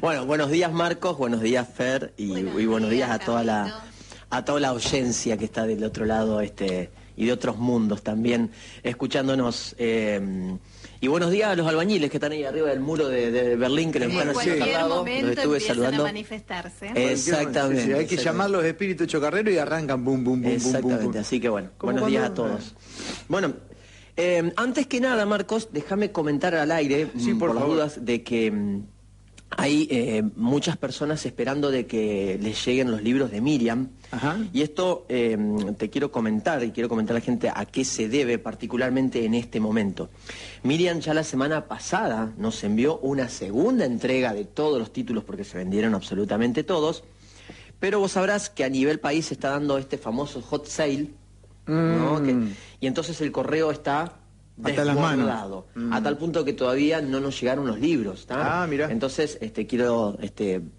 Bueno, buenos días Marcos, buenos días Fer y buenos días a toda la audiencia que está del otro lado y de otros mundos también escuchándonos. Y buenos días a los albañiles que están ahí arriba del muro de Berlín, que nos están haciendo al lado, los estuve saludando. A manifestarse. Exactamente. Sí, hay que llamar los espíritus chocarreros y arrancan bum, bum, bum, Exactamente, bum, bum. así que bueno, buenos días a todos. Bueno, antes que nada, Marcos, déjame comentar al aire, Sí, por las favor. dudas, de que hay muchas personas esperando de que les lleguen los libros de Miriam. Ajá. Y esto te quiero comentar, y quiero comentar a la gente a qué se debe particularmente en este momento. Miriam ya la semana pasada nos envió una segunda entrega de todos los títulos, porque se vendieron absolutamente todos, pero vos sabrás que a nivel país se está dando este famoso hot sale, ¿no? Y entonces el correo está Hasta las manos. desbordado, a tal punto que todavía no nos llegaron los libros, ¿tá? Ah, mirá. Entonces quiero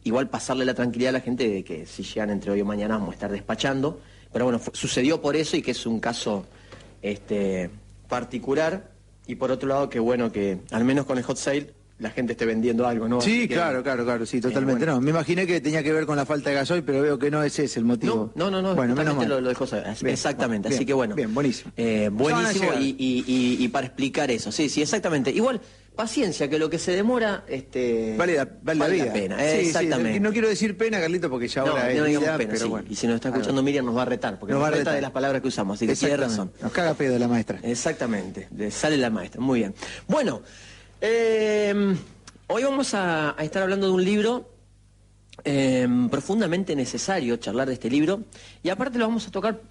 igual pasarle la tranquilidad a la gente de que si llegan entre hoy o mañana vamos a estar despachando, pero bueno, sucedió por eso y que es un caso particular, y por otro lado que bueno que al menos con el hot sale la gente esté vendiendo algo, ¿no? Sí, Así que, claro, sí, totalmente. bueno. No, me imaginé que tenía que ver con la falta de gasoil, pero veo que no ese es el motivo. No, Bueno, menos justamente mal. lo dejó saber. Bien, Exactamente, bien, así que bueno. Bien, buenísimo. Buenísimo, Ya van a llegar. y para explicar eso, sí, exactamente. Igual, paciencia, que lo que se demora, Vale la vida. la pena, Sí, exactamente. Sí, no quiero decir pena, Carlito, porque ya No, ahora es no digamos vida, pena, pero sí. bueno. Y si nos está escuchando Miriam nos va a retar, porque nos va a reta retar de las palabras que usamos, así que tiene razón. Nos caga pedo la maestra. Exactamente, sale la maestra, muy bien. Bueno, hoy vamos a estar hablando de un libro profundamente necesario, charlar de este libro, y aparte lo vamos a tocar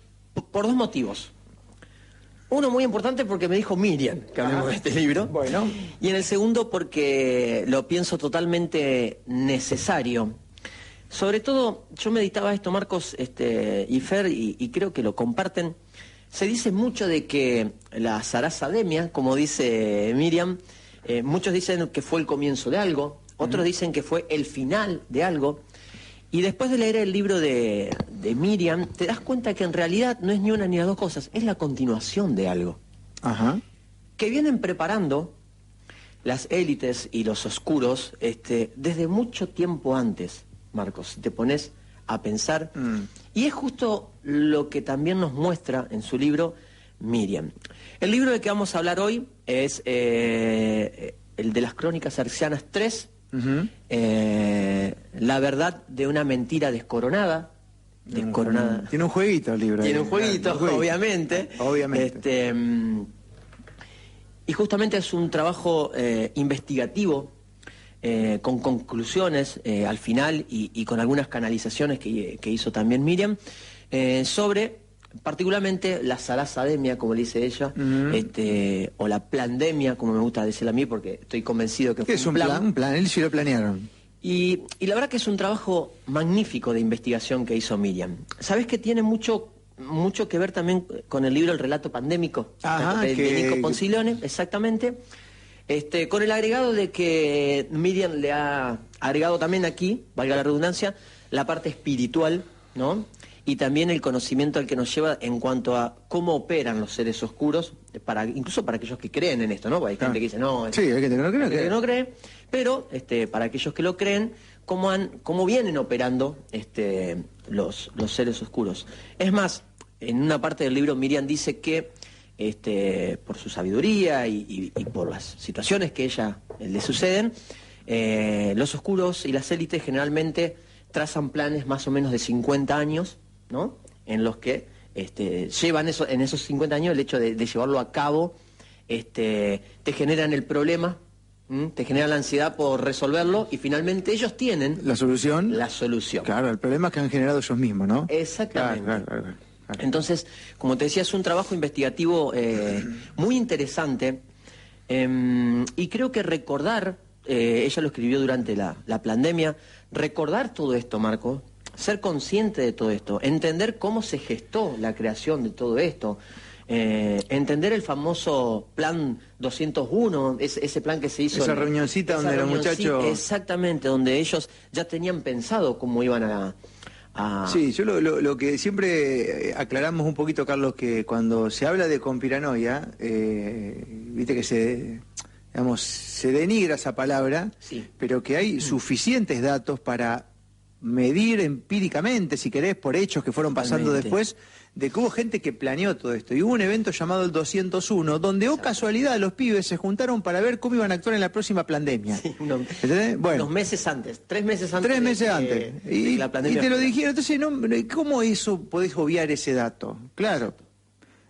por dos motivos. Uno muy importante porque me dijo Miriam que hablemos de este libro. Bueno. Y en el segundo porque lo pienso totalmente necesario. Sobre todo, yo meditaba esto, Marcos y Fer, y creo que lo comparten. Se dice mucho de que la zarasademia, como dice Miriam, muchos dicen que fue el comienzo de algo, otros dicen que fue el final de algo. Y después de leer el libro de Miriam, te das cuenta que en realidad no es ni una ni las dos cosas, es la continuación de algo. Ajá. Que vienen preparando las élites y los oscuros desde mucho tiempo antes, Marcos, si te pones a pensar. Y es justo lo que también nos muestra en su libro Miriam. El libro del que vamos a hablar hoy es el de las Crónicas Arcianas 3, la verdad de una mentira descoronada. Tiene un jueguito el libro. Tiene un jueguito, obviamente. Obviamente. Y justamente es un trabajo investigativo, con conclusiones al final y con algunas canalizaciones que hizo también Miriam, sobre particularmente la zarasademia, como le dice ella, o la plandemia, como me gusta decirle a mí, porque estoy convencido que ¿Qué fue es un plan? Un plan, él sí lo planearon. Y la verdad que es un trabajo magnífico de investigación que hizo Miriam. ¿Sabés que tiene mucho que ver también con el libro El relato pandémico? Ajá, de Nico Poncilones, exactamente. Con el agregado de que Miriam le ha agregado también aquí, valga la redundancia, la parte espiritual, ¿no? Y también el conocimiento al que nos lleva en cuanto a cómo operan los seres oscuros, incluso para aquellos que creen en esto, ¿no? Porque hay gente que dice, no, Sí, hay gente que no cree. hay gente que no cree, pero para aquellos que lo creen, cómo vienen operando los seres oscuros. Es más, en una parte del libro Miriam dice que por su sabiduría y por las situaciones que ella le suceden, los oscuros y las élites generalmente trazan planes más o menos de 50 años, ¿no? En los que llevan en esos 50 años el hecho de llevarlo a cabo, te generan el problema, te generan la ansiedad por resolverlo, y finalmente ellos tienen La solución. la solución. Claro, el problema es que han generado ellos mismos, ¿no? Exactamente. Claro. Entonces, como te decía, es un trabajo investigativo muy interesante, y creo que recordar, ella lo escribió durante la pandemia, recordar todo esto, Marco, ser consciente de todo esto, entender cómo se gestó la creación de todo esto, entender el famoso plan 201, ese plan que se hizo... Esa reunioncita donde los muchachos... Exactamente, donde ellos ya tenían pensado cómo iban a Sí, yo lo que siempre aclaramos un poquito, Carlos, que cuando se habla de conspiranoia, viste que digamos, se denigra esa palabra, Sí. pero que hay suficientes datos para medir empíricamente, si querés, por hechos que fueron pasando Totalmente. después, de que hubo gente que planeó todo esto. Y hubo un evento llamado el 201, donde, oh casualidad, los pibes se juntaron para ver cómo iban a actuar en la próxima pandemia. Sí, ¿Entendés? Bueno, unos meses antes, 3 meses antes. 3 meses de antes. de Y, que la pandemia y te lo fuera. dijeron. Entonces, ¿cómo eso podés obviar ese dato? Claro.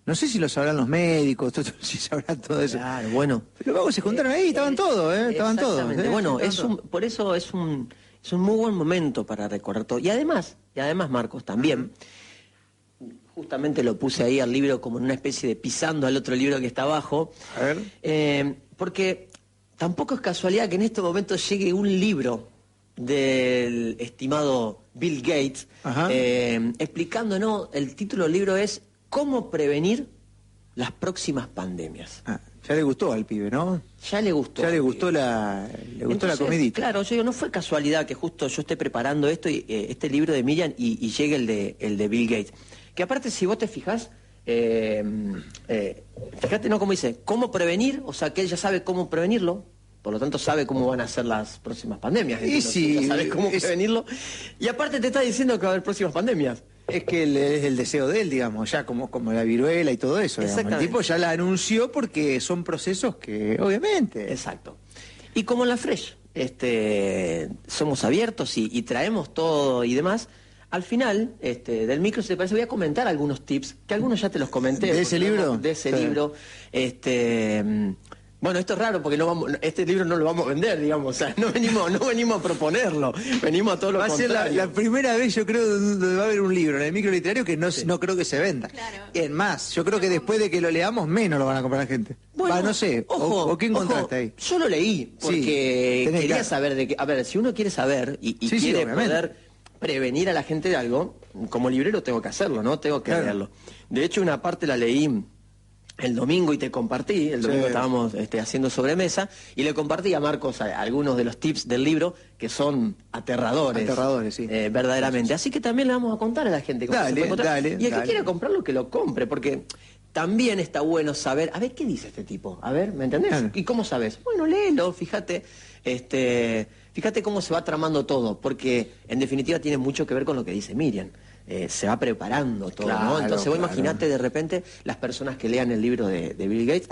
No sé si lo sabrán los médicos, si sabrán todo eso. Claro, bueno. Pero vamos, se juntaron ahí, estaban todos, estaban todos. Exactamente. Bueno, por eso es un muy buen momento para recordar todo. Y además, Marcos, también, justamente lo puse ahí al libro como en una especie de pisando al otro libro que está abajo. A ver. Porque tampoco es casualidad que en este momento llegue un libro del estimado Bill Gates, Ajá. explicándonos, el título del libro es ¿Cómo prevenir las próximas pandemias? Ya le gustó al pibe, ¿no? Ya le gustó. Ya le gustó la Entonces, comidita. Claro, yo digo, no fue casualidad que justo yo esté preparando esto, y, este libro de Miriam, y llegue el de Bill Gates. Que aparte, si vos te fijás, fíjate, ¿no? Como dice, ¿cómo prevenir? O sea, que él ya sabe cómo prevenirlo, por lo tanto sabe cómo van a ser las próximas pandemias. Y sí, ya sabes cómo prevenirlo. Y aparte te está diciendo que va a haber próximas pandemias. Es que es el deseo de él, digamos, ya como la viruela y todo eso. Digamos. El Exactamente. tipo ya la anunció porque son procesos que, obviamente... Exacto. Y como en la Fresh, somos abiertos y traemos todo y demás, al final del micro, si te parece, voy a comentar algunos tips, que algunos ya te los comenté. ¿De ese libro? De ese Sí. libro. Bueno, esto es raro porque este libro no lo vamos a vender, digamos, o sea, no venimos a proponerlo, venimos a todo lo Va a ser contrario. la primera vez, yo creo, donde va a haber un libro en el micro literario que no creo que se venda. Claro. Es más, yo creo que después de que lo leamos, menos lo van a comprar la gente. Bueno, no sé, ojo, o qué encontraste ojo, ahí. Yo lo leí porque tenés quería claro. saber de qué. A ver, si uno quiere saber y Sí, sí, quiere obviamente. poder prevenir a la gente de algo, como librero tengo que hacerlo, ¿no? Tengo que Claro. leerlo. De hecho, una parte la leí el domingo y te compartí. El domingo Sí. estábamos haciendo sobremesa y le compartí a Marcos algunos de los tips del libro que son aterradores. Aterradores, sí. Verdaderamente. Así que también le vamos a contar a la gente cómo se Dale, puede encontrar. dale, Y el que dale. quiera comprarlo, que lo compre, porque también está bueno saber, a ver, ¿qué dice este tipo? A ver, ¿me entendés? Claro. ¿Y cómo sabes? Bueno, léelo, fíjate, fíjate cómo se va tramando todo, porque en definitiva tiene mucho que ver con lo que dice Miriam. Se va preparando todo, Claro, ¿no? Entonces vos claro. imaginate de repente las personas que lean el libro de Bill Gates,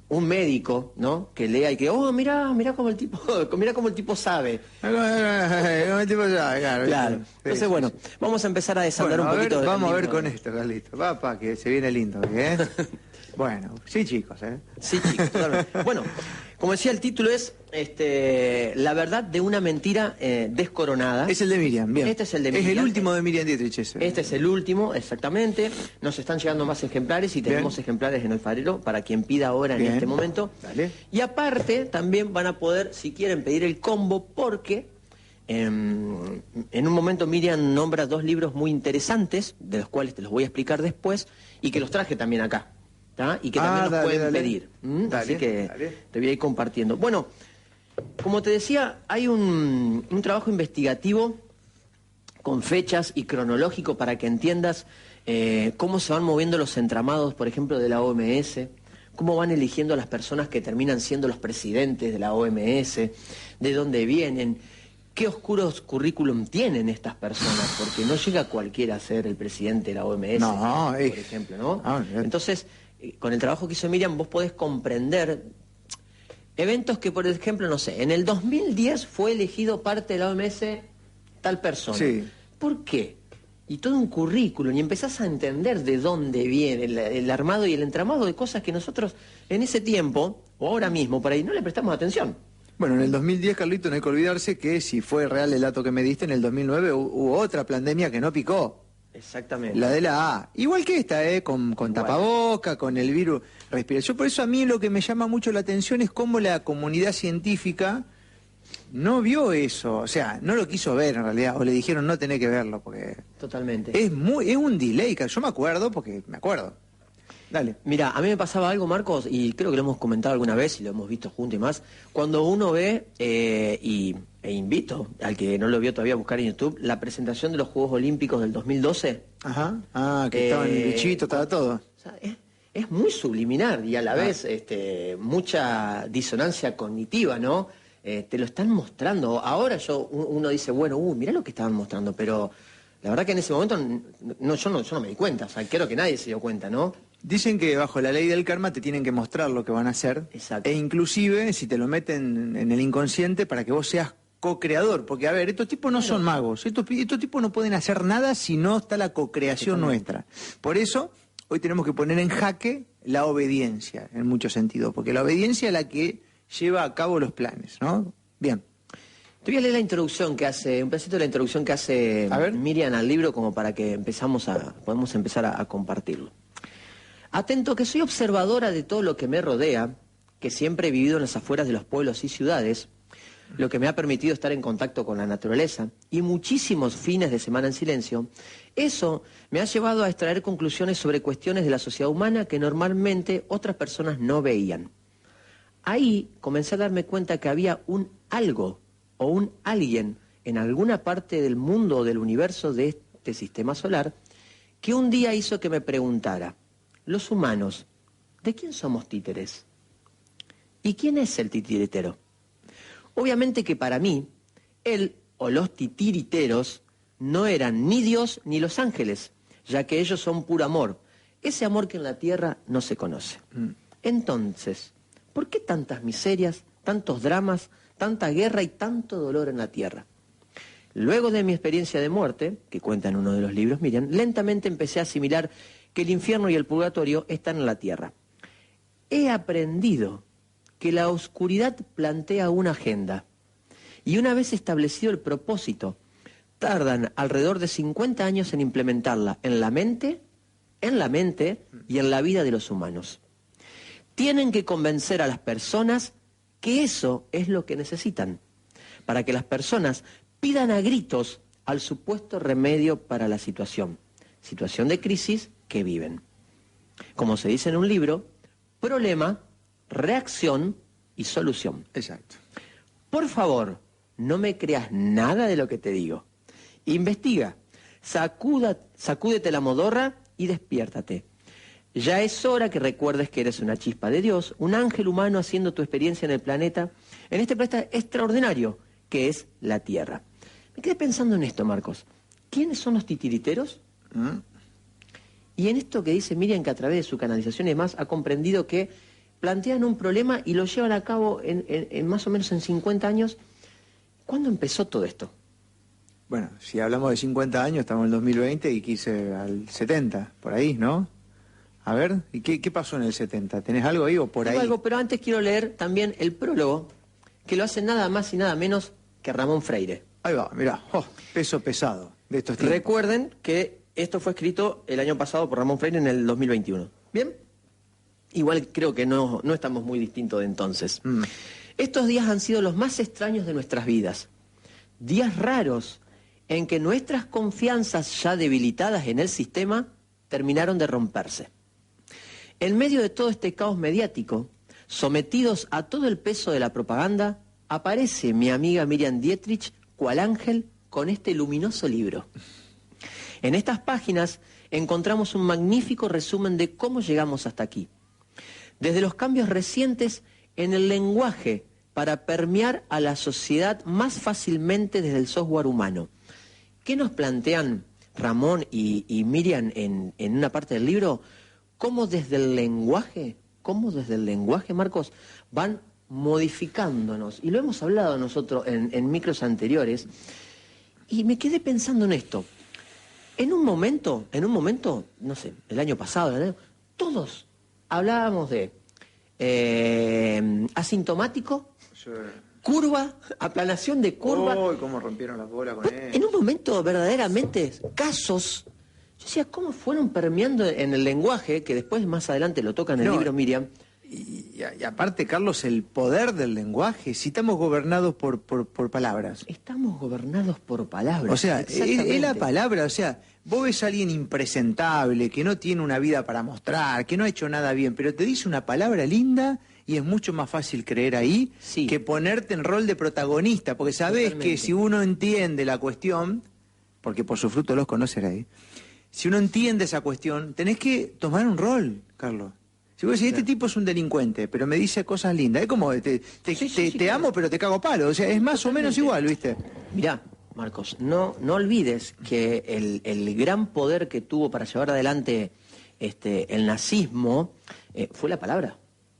un médico, ¿no? Que lea y que, oh, mirá cómo el tipo, mirá cómo el tipo sabe. El tipo ya, claro. Claro. Sí, Entonces, sí, bueno, sí. vamos a empezar a desandar Bueno, un poquito. del vamos a ver libro. con esto, Carlito. Papá, que se viene lindo, ¿eh? Bueno, sí, chicos, ¿eh? Sí, chicos, totalmente. Bueno, como decía, el título es La verdad de una mentira descoronada. Es el de Miriam, bien. Este es el de Es el Miriam. último de Miriam Dietrich ese. Este es el último, exactamente. Nos están llegando más ejemplares y tenemos Bien. ejemplares en Alfarero para quien pida ahora en Bien. este momento. Dale. Y aparte, también van a poder, si quieren, pedir el combo porque en un momento Miriam nombra 2 libros muy interesantes, de los cuales te los voy a explicar después, y que los traje también acá. ¿tá? Y que también nos dale, pueden dale. pedir. Dale, Así que dale. te voy a ir compartiendo. Bueno, como te decía, hay un trabajo investigativo con fechas y cronológico para que entiendas cómo se van moviendo los entramados, por ejemplo, de la OMS, cómo van eligiendo a las personas que terminan siendo los presidentes de la OMS, de dónde vienen, qué oscuros currículum tienen estas personas, porque no llega cualquiera a ser el presidente de la OMS, No, por ejemplo, ¿no? olvidate. Entonces, con el trabajo que hizo Miriam, vos podés comprender eventos que, por ejemplo, no sé, en el 2010 fue elegido parte de la OMS tal persona. Sí. ¿Por qué? Y todo un currículum, y empezás a entender de dónde viene el armado y el entramado de cosas que nosotros en ese tiempo, o ahora mismo, por ahí, no le prestamos atención. Bueno, en el 2010, Carlito, no hay que olvidarse que si fue real el dato que me diste, en el 2009 hubo otra pandemia que no picó. Exactamente. La de la A. Igual que esta, con tapaboca, con el virus respiración. Por eso a mí lo que me llama mucho la atención es cómo la comunidad científica no vio eso. O sea, no lo quiso ver en realidad. O le dijeron no tenés que verlo, porque Totalmente. es un delay. Yo me acuerdo, porque me acuerdo. Dale. Mira, a mí me pasaba algo, Marcos, y creo que lo hemos comentado alguna vez y lo hemos visto juntos y más. Cuando uno ve, e invito al que no lo vio todavía a buscar en YouTube, la presentación de los Juegos Olímpicos del 2012. Ajá. Ah, que estaba en el bichito, estaba todo. O sea, es es muy subliminar y a la vez mucha disonancia cognitiva, ¿no? Te lo están mostrando. Ahora uno dice, bueno, mirá lo que estaban mostrando, pero la verdad que en ese momento yo no me di cuenta, o sea, creo que nadie se dio cuenta, ¿no? Dicen que bajo la ley del karma te tienen que mostrar lo que van a hacer. Exacto. E inclusive si te lo meten en el inconsciente para que vos seas co-creador. Porque, a ver, estos tipos no son magos. Estos tipos no pueden hacer nada si no está la co-creación nuestra. Por eso, hoy tenemos que poner en jaque la obediencia, en muchos sentidos. Porque la obediencia es la que lleva a cabo los planes, ¿no? Bien. Te voy a leer la introducción que hace, un pedacito de la introducción que hace Miriam al libro, como para que podamos empezar a compartirlo. Atento, que soy observadora de todo lo que me rodea, que siempre he vivido en las afueras de los pueblos y ciudades, lo que me ha permitido estar en contacto con la naturaleza, y muchísimos fines de semana en silencio. Eso me ha llevado a extraer conclusiones sobre cuestiones de la sociedad humana que normalmente otras personas no veían. Ahí comencé a darme cuenta que había un algo o un alguien en alguna parte del mundo o del universo de este sistema solar que un día hizo que me preguntara: los humanos, ¿de quién somos títeres? ¿Y quién es el titiritero? Obviamente que para mí, él o los titiriteros no eran ni Dios ni los ángeles, ya que ellos son puro amor, ese amor que en la tierra no se conoce. Entonces, ¿por qué tantas miserias, tantos dramas, tanta guerra y tanto dolor en la tierra? Luego de mi experiencia de muerte, que cuenta en uno de los libros, Miriam, lentamente empecé a asimilar que el infierno y el purgatorio están en la tierra. He aprendido que la oscuridad plantea una agenda y una vez establecido el propósito, tardan alrededor de 50 años en implementarla en la mente y en la vida de los humanos. Tienen que convencer a las personas que eso es lo que necesitan, para que las personas pidan a gritos al supuesto remedio para la situación de crisis que viven. Como se dice en un libro, problema, reacción y solución. Exacto. Por favor, no me creas nada de lo que te digo. Investiga, sacúdete la modorra y despiértate. Ya es hora que recuerdes que eres una chispa de Dios, un ángel humano haciendo tu experiencia en el planeta, en este planeta extraordinario que es la Tierra. Me quedé pensando en esto, Marcos. ¿Quiénes son los titiriteros? Y en esto que dice Miriam, que a través de su canalización y demás ha comprendido que plantean un problema y lo llevan a cabo en más o menos en 50 años. ¿Cuándo empezó todo esto? Bueno, si hablamos de 50 años, estamos en el 2020 y quise al 70, por ahí, ¿no? A ver, ¿y qué pasó en el 70? ¿Tenés algo ahí o por ahí? Algo, pero antes quiero leer también el prólogo, que lo hace nada más y nada menos que Ramón Freire. Ahí va, mirá, peso pesado de estos tiempos. Recuerden que esto fue escrito el año pasado por Ramón Freire en el 2021. ¿Bien? Igual creo que no estamos muy distintos de entonces. Estos días han sido los más extraños de nuestras vidas. Días raros en que nuestras confianzas ya debilitadas en el sistema terminaron de romperse. En medio de todo este caos mediático, sometidos a todo el peso de la propaganda, aparece mi amiga Miriam Dietrich cual ángel con este luminoso libro. En estas páginas encontramos un magnífico resumen de cómo llegamos hasta aquí. Desde los cambios recientes en el lenguaje para permear a la sociedad más fácilmente desde el software humano. ¿Qué nos plantean Ramón y Miriam en una parte del libro? Cómo desde el lenguaje, Marcos, van modificándonos. Y lo hemos hablado nosotros en micros anteriores. Y me quedé pensando en esto. En un momento, no sé, el año pasado, todos hablábamos de asintomático, sí, curva, aplanación de curva. ¡Oh, cómo rompieron la bola con él! En un momento, verdaderamente, casos. Yo decía, ¿cómo fueron permeando en el lenguaje? Que después, más adelante, lo toca en el libro Miriam. Y aparte, Carlos, el poder del lenguaje, si estamos gobernados por palabras. Estamos gobernados por palabras. O sea, es la palabra, o sea, vos ves a alguien impresentable, que no tiene una vida para mostrar, que no ha hecho nada bien, pero te dice una palabra linda y es mucho más fácil creer ahí que ponerte en rol de protagonista, porque sabés que si uno entiende la cuestión, porque por su fruto los conoceréis, si uno entiende esa cuestión, tenés que tomar un rol, Carlos. Si vos decís, este tipo es un delincuente, pero me dice cosas lindas, es como, te amo, pero te cago palo, o sea, es más o menos igual, ¿viste? Mirá, Marcos, no olvides que el gran poder que tuvo para llevar adelante el nazismo fue la palabra.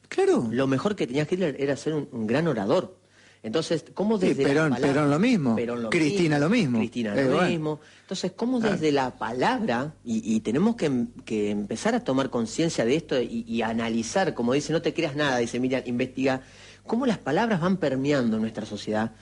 Claro. Lo mejor que tenía Hitler era ser un gran orador. Entonces, ¿cómo desde Perón, la palabra... Perón lo mismo, Cristina lo mismo. Cristina lo mismo. Entonces, ¿cómo desde la palabra, y tenemos que empezar a tomar conciencia de esto y analizar, como dice, no te creas nada, dice Miriam, investiga, cómo las palabras van permeando nuestra sociedad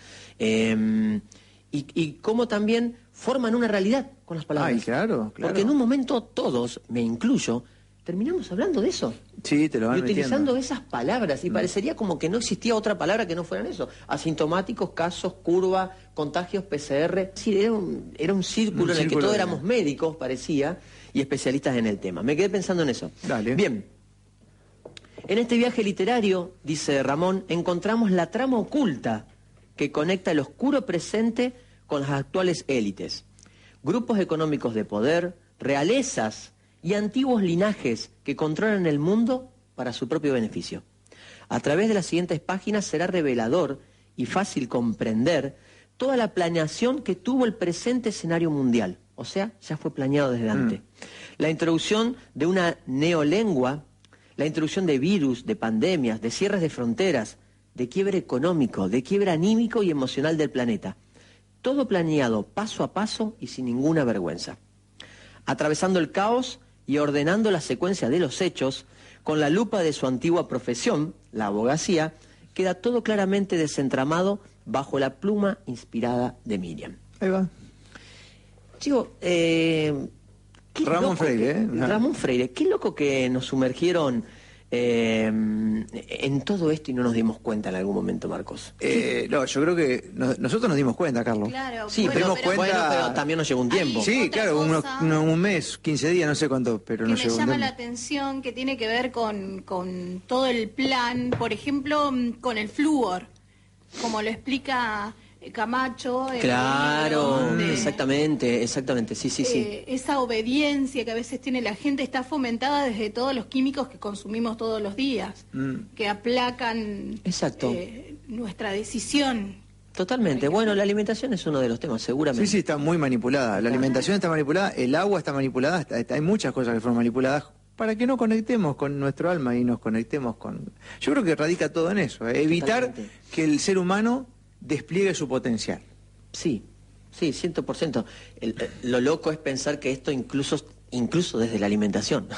y cómo también forman una realidad con las palabras. Ay, claro. Porque en un momento todos, me incluyo, terminamos hablando de eso. Sí, te lo van y utilizando metiendo. esas palabras, y parecería como que no existía otra palabra que no fueran eso. Asintomáticos, casos, curva, contagios, PCR. Sí, era un círculo en el que todos éramos médicos, parecía, y especialistas en el tema. Me quedé pensando en eso. Dale. Bien. En este viaje literario, dice Ramón, encontramos la trama oculta que conecta el oscuro presente con las actuales élites. Grupos económicos de poder, realezas y antiguos linajes que controlan el mundo para su propio beneficio. A través de las siguientes páginas será revelador y fácil comprender toda la planeación que tuvo el presente escenario mundial. O sea, ya fue planeado desde antes. La introducción de una neolengua, la introducción de virus, de pandemias, de cierres de fronteras, de quiebre económico, de quiebre anímico y emocional del planeta. Todo planeado paso a paso y sin ninguna vergüenza. Atravesando el caos y ordenando la secuencia de los hechos, con la lupa de su antigua profesión, la abogacía, queda todo claramente desentramado bajo la pluma inspirada de Miriam. Ahí va. Chico, Ramón Freire, Ramón Freire, qué loco que nos sumergieron en todo esto y no nos dimos cuenta en algún momento, Marcos. No, yo creo que nosotros nos dimos cuenta, Carlos. Claro, Sí, bueno, pero también nos llevó un tiempo. Sí, otra claro, cosa un mes, 15 días, no sé cuánto, pero que nos me llevó un llama tiempo. la atención, que tiene que ver con todo el plan, por ejemplo, con el flúor, como lo explica Camacho. En Claro, el libro, exactamente, sí. Esa obediencia que a veces tiene la gente está fomentada desde todos los químicos que consumimos todos los días, que aplacan Exacto. Nuestra decisión. Totalmente. Bueno, la alimentación es uno de los temas, seguramente. Sí, está muy manipulada. La alimentación está manipulada, el agua está manipulada, hay muchas cosas que fueron manipuladas para que no conectemos con nuestro alma y nos conectemos con... Yo creo que radica todo en eso, evitar Totalmente. que el ser humano despliegue su potencial. Sí, 100%. Lo loco es pensar que esto incluso desde la alimentación. O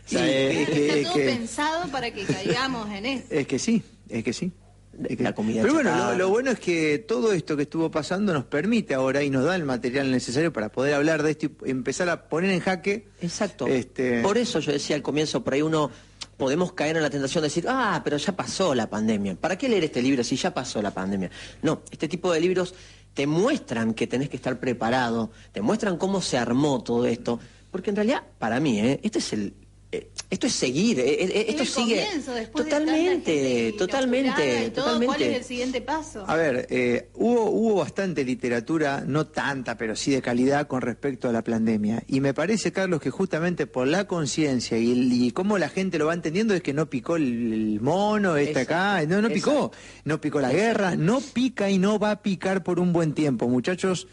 sea, Está todo pensado para que caigamos en eso. Es que sí. La comida Pero bueno, chatarra. lo bueno es que todo esto que estuvo pasando nos permite ahora y nos da el material necesario para poder hablar de esto y empezar a poner en jaque. Exacto. Este- Por eso yo decía al comienzo, por ahí podemos caer en la tentación de decir, pero ya pasó la pandemia. ¿Para qué leer este libro si ya pasó la pandemia? No, este tipo de libros te muestran que tenés que estar preparado, te muestran cómo se armó todo esto, porque en realidad, para mí, esto es seguir, esto el sigue comienzo, después de tanta totalmente. gente inoculada y todo, ¿cuál es el siguiente paso? A ver, hubo bastante literatura, no tanta, pero sí de calidad con respecto a la pandemia. Y me parece, Carlos, que justamente por la conciencia y cómo la gente lo va entendiendo es que no picó el mono, acá, no picó. No picó la guerra, no pica y no va a picar por un buen tiempo. Muchachos,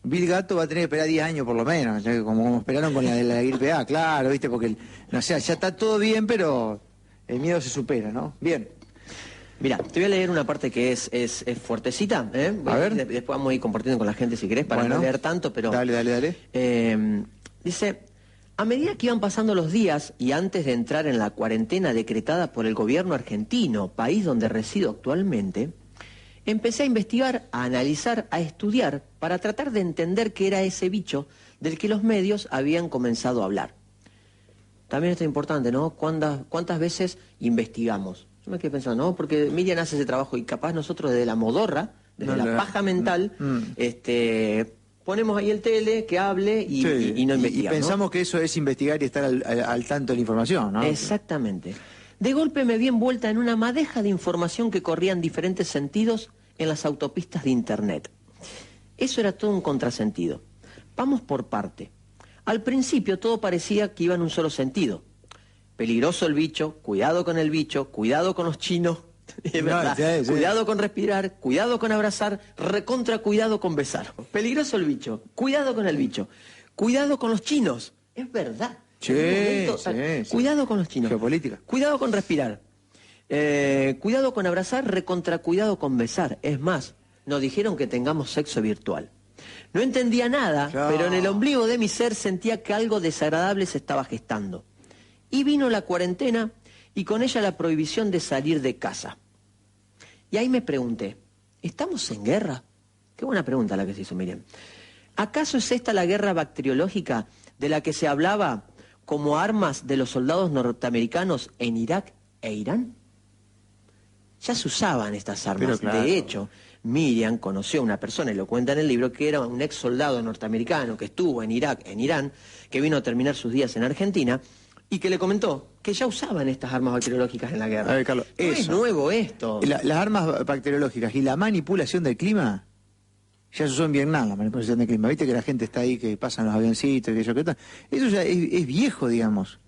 Bill Gato va a tener que esperar 10 años por lo menos, como esperaron con la de la gripe A, claro, ¿viste? Porque, no sé, ya está todo bien, pero el miedo se supera, ¿no? Bien. Mira, te voy a leer una parte que es fuertecita, ¿eh? A ver. Después vamos a ir compartiendo con la gente si querés, para Bueno. no leer tanto, pero... Dale. Dice, a medida que iban pasando los días y antes de entrar en la cuarentena decretada por el gobierno argentino, país donde resido actualmente, empecé a investigar, a analizar, a estudiar, para tratar de entender qué era ese bicho del que los medios habían comenzado a hablar. También esto es importante, ¿no? ¿Cuántas veces investigamos? Yo me quedé pensando, ¿no? Porque Miriam hace ese trabajo y capaz nosotros desde la modorra, desde la paja mental, ponemos ahí el tele, que hable y no investigamos. Y pensamos que eso es investigar y estar al tanto de la información, ¿no? Exactamente. De golpe me vi envuelta en una madeja de información que corría en diferentes sentidos en las autopistas de Internet. Eso era todo un contrasentido. Vamos por parte. Al principio todo parecía que iba en un solo sentido. peligroso el bicho, cuidado con el bicho, cuidado con los chinos, es verdad, sí. Cuidado con respirar, cuidado con abrazar, recontra cuidado con besar. Peligroso el bicho, cuidado con el bicho, cuidado con los chinos, es verdad. Sí, Cuidado con los chinos. Geopolítica. Cuidado con respirar. Cuidado con abrazar, recontra cuidado con besar. Es más, nos dijeron que tengamos sexo virtual. No entendía nada, pero en el ombligo de mi ser sentía que algo desagradable se estaba gestando. Y vino la cuarentena y con ella la prohibición de salir de casa. Y ahí me pregunté, ¿estamos en guerra? Qué buena pregunta la que se hizo Miriam. ¿Acaso es esta la guerra bacteriológica de la que se hablaba como armas de los soldados norteamericanos en Irak e Irán? Ya se usaban estas armas. Claro. De hecho, Miriam conoció a una persona, y lo cuenta en el libro, que era un ex soldado norteamericano que estuvo en Irak, en Irán, que vino a terminar sus días en Argentina, y que le comentó que ya usaban estas armas bacteriológicas en la guerra. A ver, Carlos, no es nuevo esto. Las armas bacteriológicas y la manipulación del clima, ya se usó en Vietnam, la manipulación del clima. Viste que la gente está ahí, que pasan los avioncitos y que tal. Eso ya es viejo, digamos.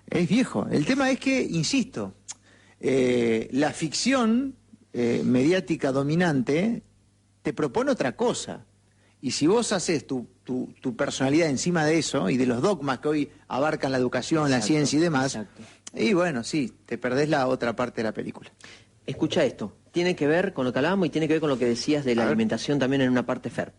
Es viejo. El tema es que, insisto, la ficción mediática dominante te propone otra cosa. Y si vos haces tu personalidad encima de eso y de los dogmas que hoy abarcan la educación, la ciencia y demás, y bueno, sí, te perdés la otra parte de la película. Escucha esto, tiene que ver con lo que hablábamos y tiene que ver con lo que decías de la alimentación también en una parte, Fer.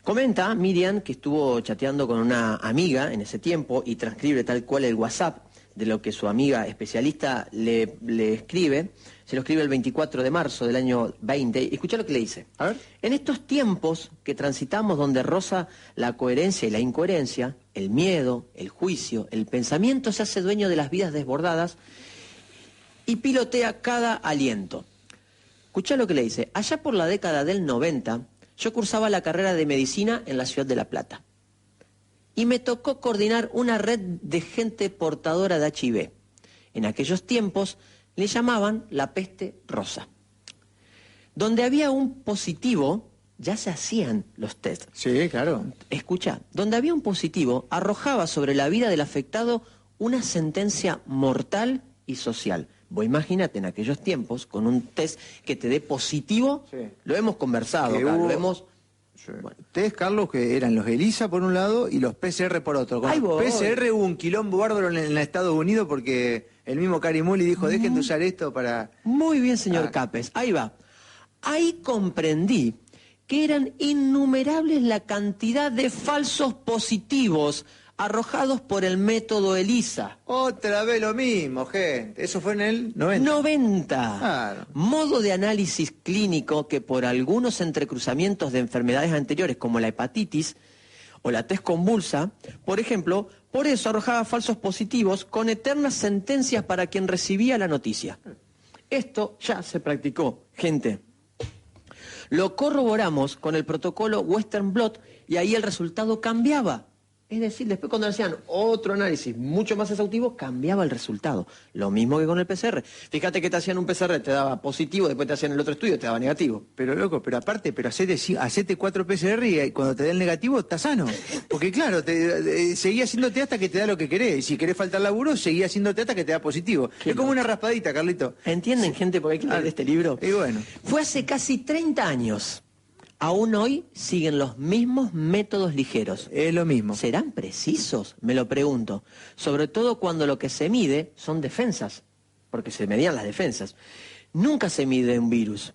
Comenta Miriam que estuvo chateando con una amiga en ese tiempo y transcribe tal cual el WhatsApp de lo que su amiga especialista le escribe. Se lo escribe el 24 de marzo del año 20. Y escuchá lo que le dice. A ver. En estos tiempos que transitamos donde roza la coherencia y la incoherencia, el miedo, el juicio, el pensamiento se hace dueño de las vidas desbordadas y pilotea cada aliento. Escuchá lo que le dice. Allá por la década del 90, yo cursaba la carrera de medicina en la ciudad de La Plata. Y me tocó coordinar una red de gente portadora de HIV. En aquellos tiempos le llamaban la peste rosa. Donde había un positivo, ya se hacían los test. Sí, claro. Escucha, donde había un positivo, arrojaba sobre la vida del afectado una sentencia mortal y social. Vos imagínate en aquellos tiempos, con un test que te dé positivo, lo hemos conversado, acá, lo hemos... Bueno, test, Carlos, que eran los ELISA por un lado y los PCR por otro. Con los PCR hubo un quilombo bárbaro en Estados Unidos porque el mismo Carimuli dijo, dejen de usar esto para... Muy bien, señor Capes, ahí va. Ahí comprendí que eran innumerables la cantidad de falsos positivos arrojados por el método ELISA. Otra vez lo mismo, gente. Eso fue en el 90. 90. Claro. Modo de análisis clínico que por algunos entrecruzamientos de enfermedades anteriores como la hepatitis o la test convulsa, por ejemplo, por eso arrojaba falsos positivos con eternas sentencias para quien recibía la noticia. Esto ya se practicó, gente. Lo corroboramos con el protocolo Western Blot y ahí el resultado cambiaba. Es decir, después cuando hacían otro análisis mucho más exhaustivo, cambiaba el resultado. Lo mismo que con el PCR. Fíjate que te hacían un PCR, te daba positivo, después te hacían el otro estudio, te daba negativo. Pero loco, pero aparte, hacete 4 PCR y cuando te dé el negativo, estás sano. Porque claro, seguí haciéndote hasta que te da lo que querés. Y si querés faltar laburo, seguí haciéndote hasta que te da positivo. Es como una raspadita, Carlito. ¿Entienden, gente, por qué hay que leer este libro? Y bueno. Fue hace casi 30 años. Aún hoy siguen los mismos métodos ligeros. Es lo mismo. ¿Serán precisos? Me lo pregunto. Sobre todo cuando lo que se mide son defensas, porque se medían las defensas. Nunca se mide un virus.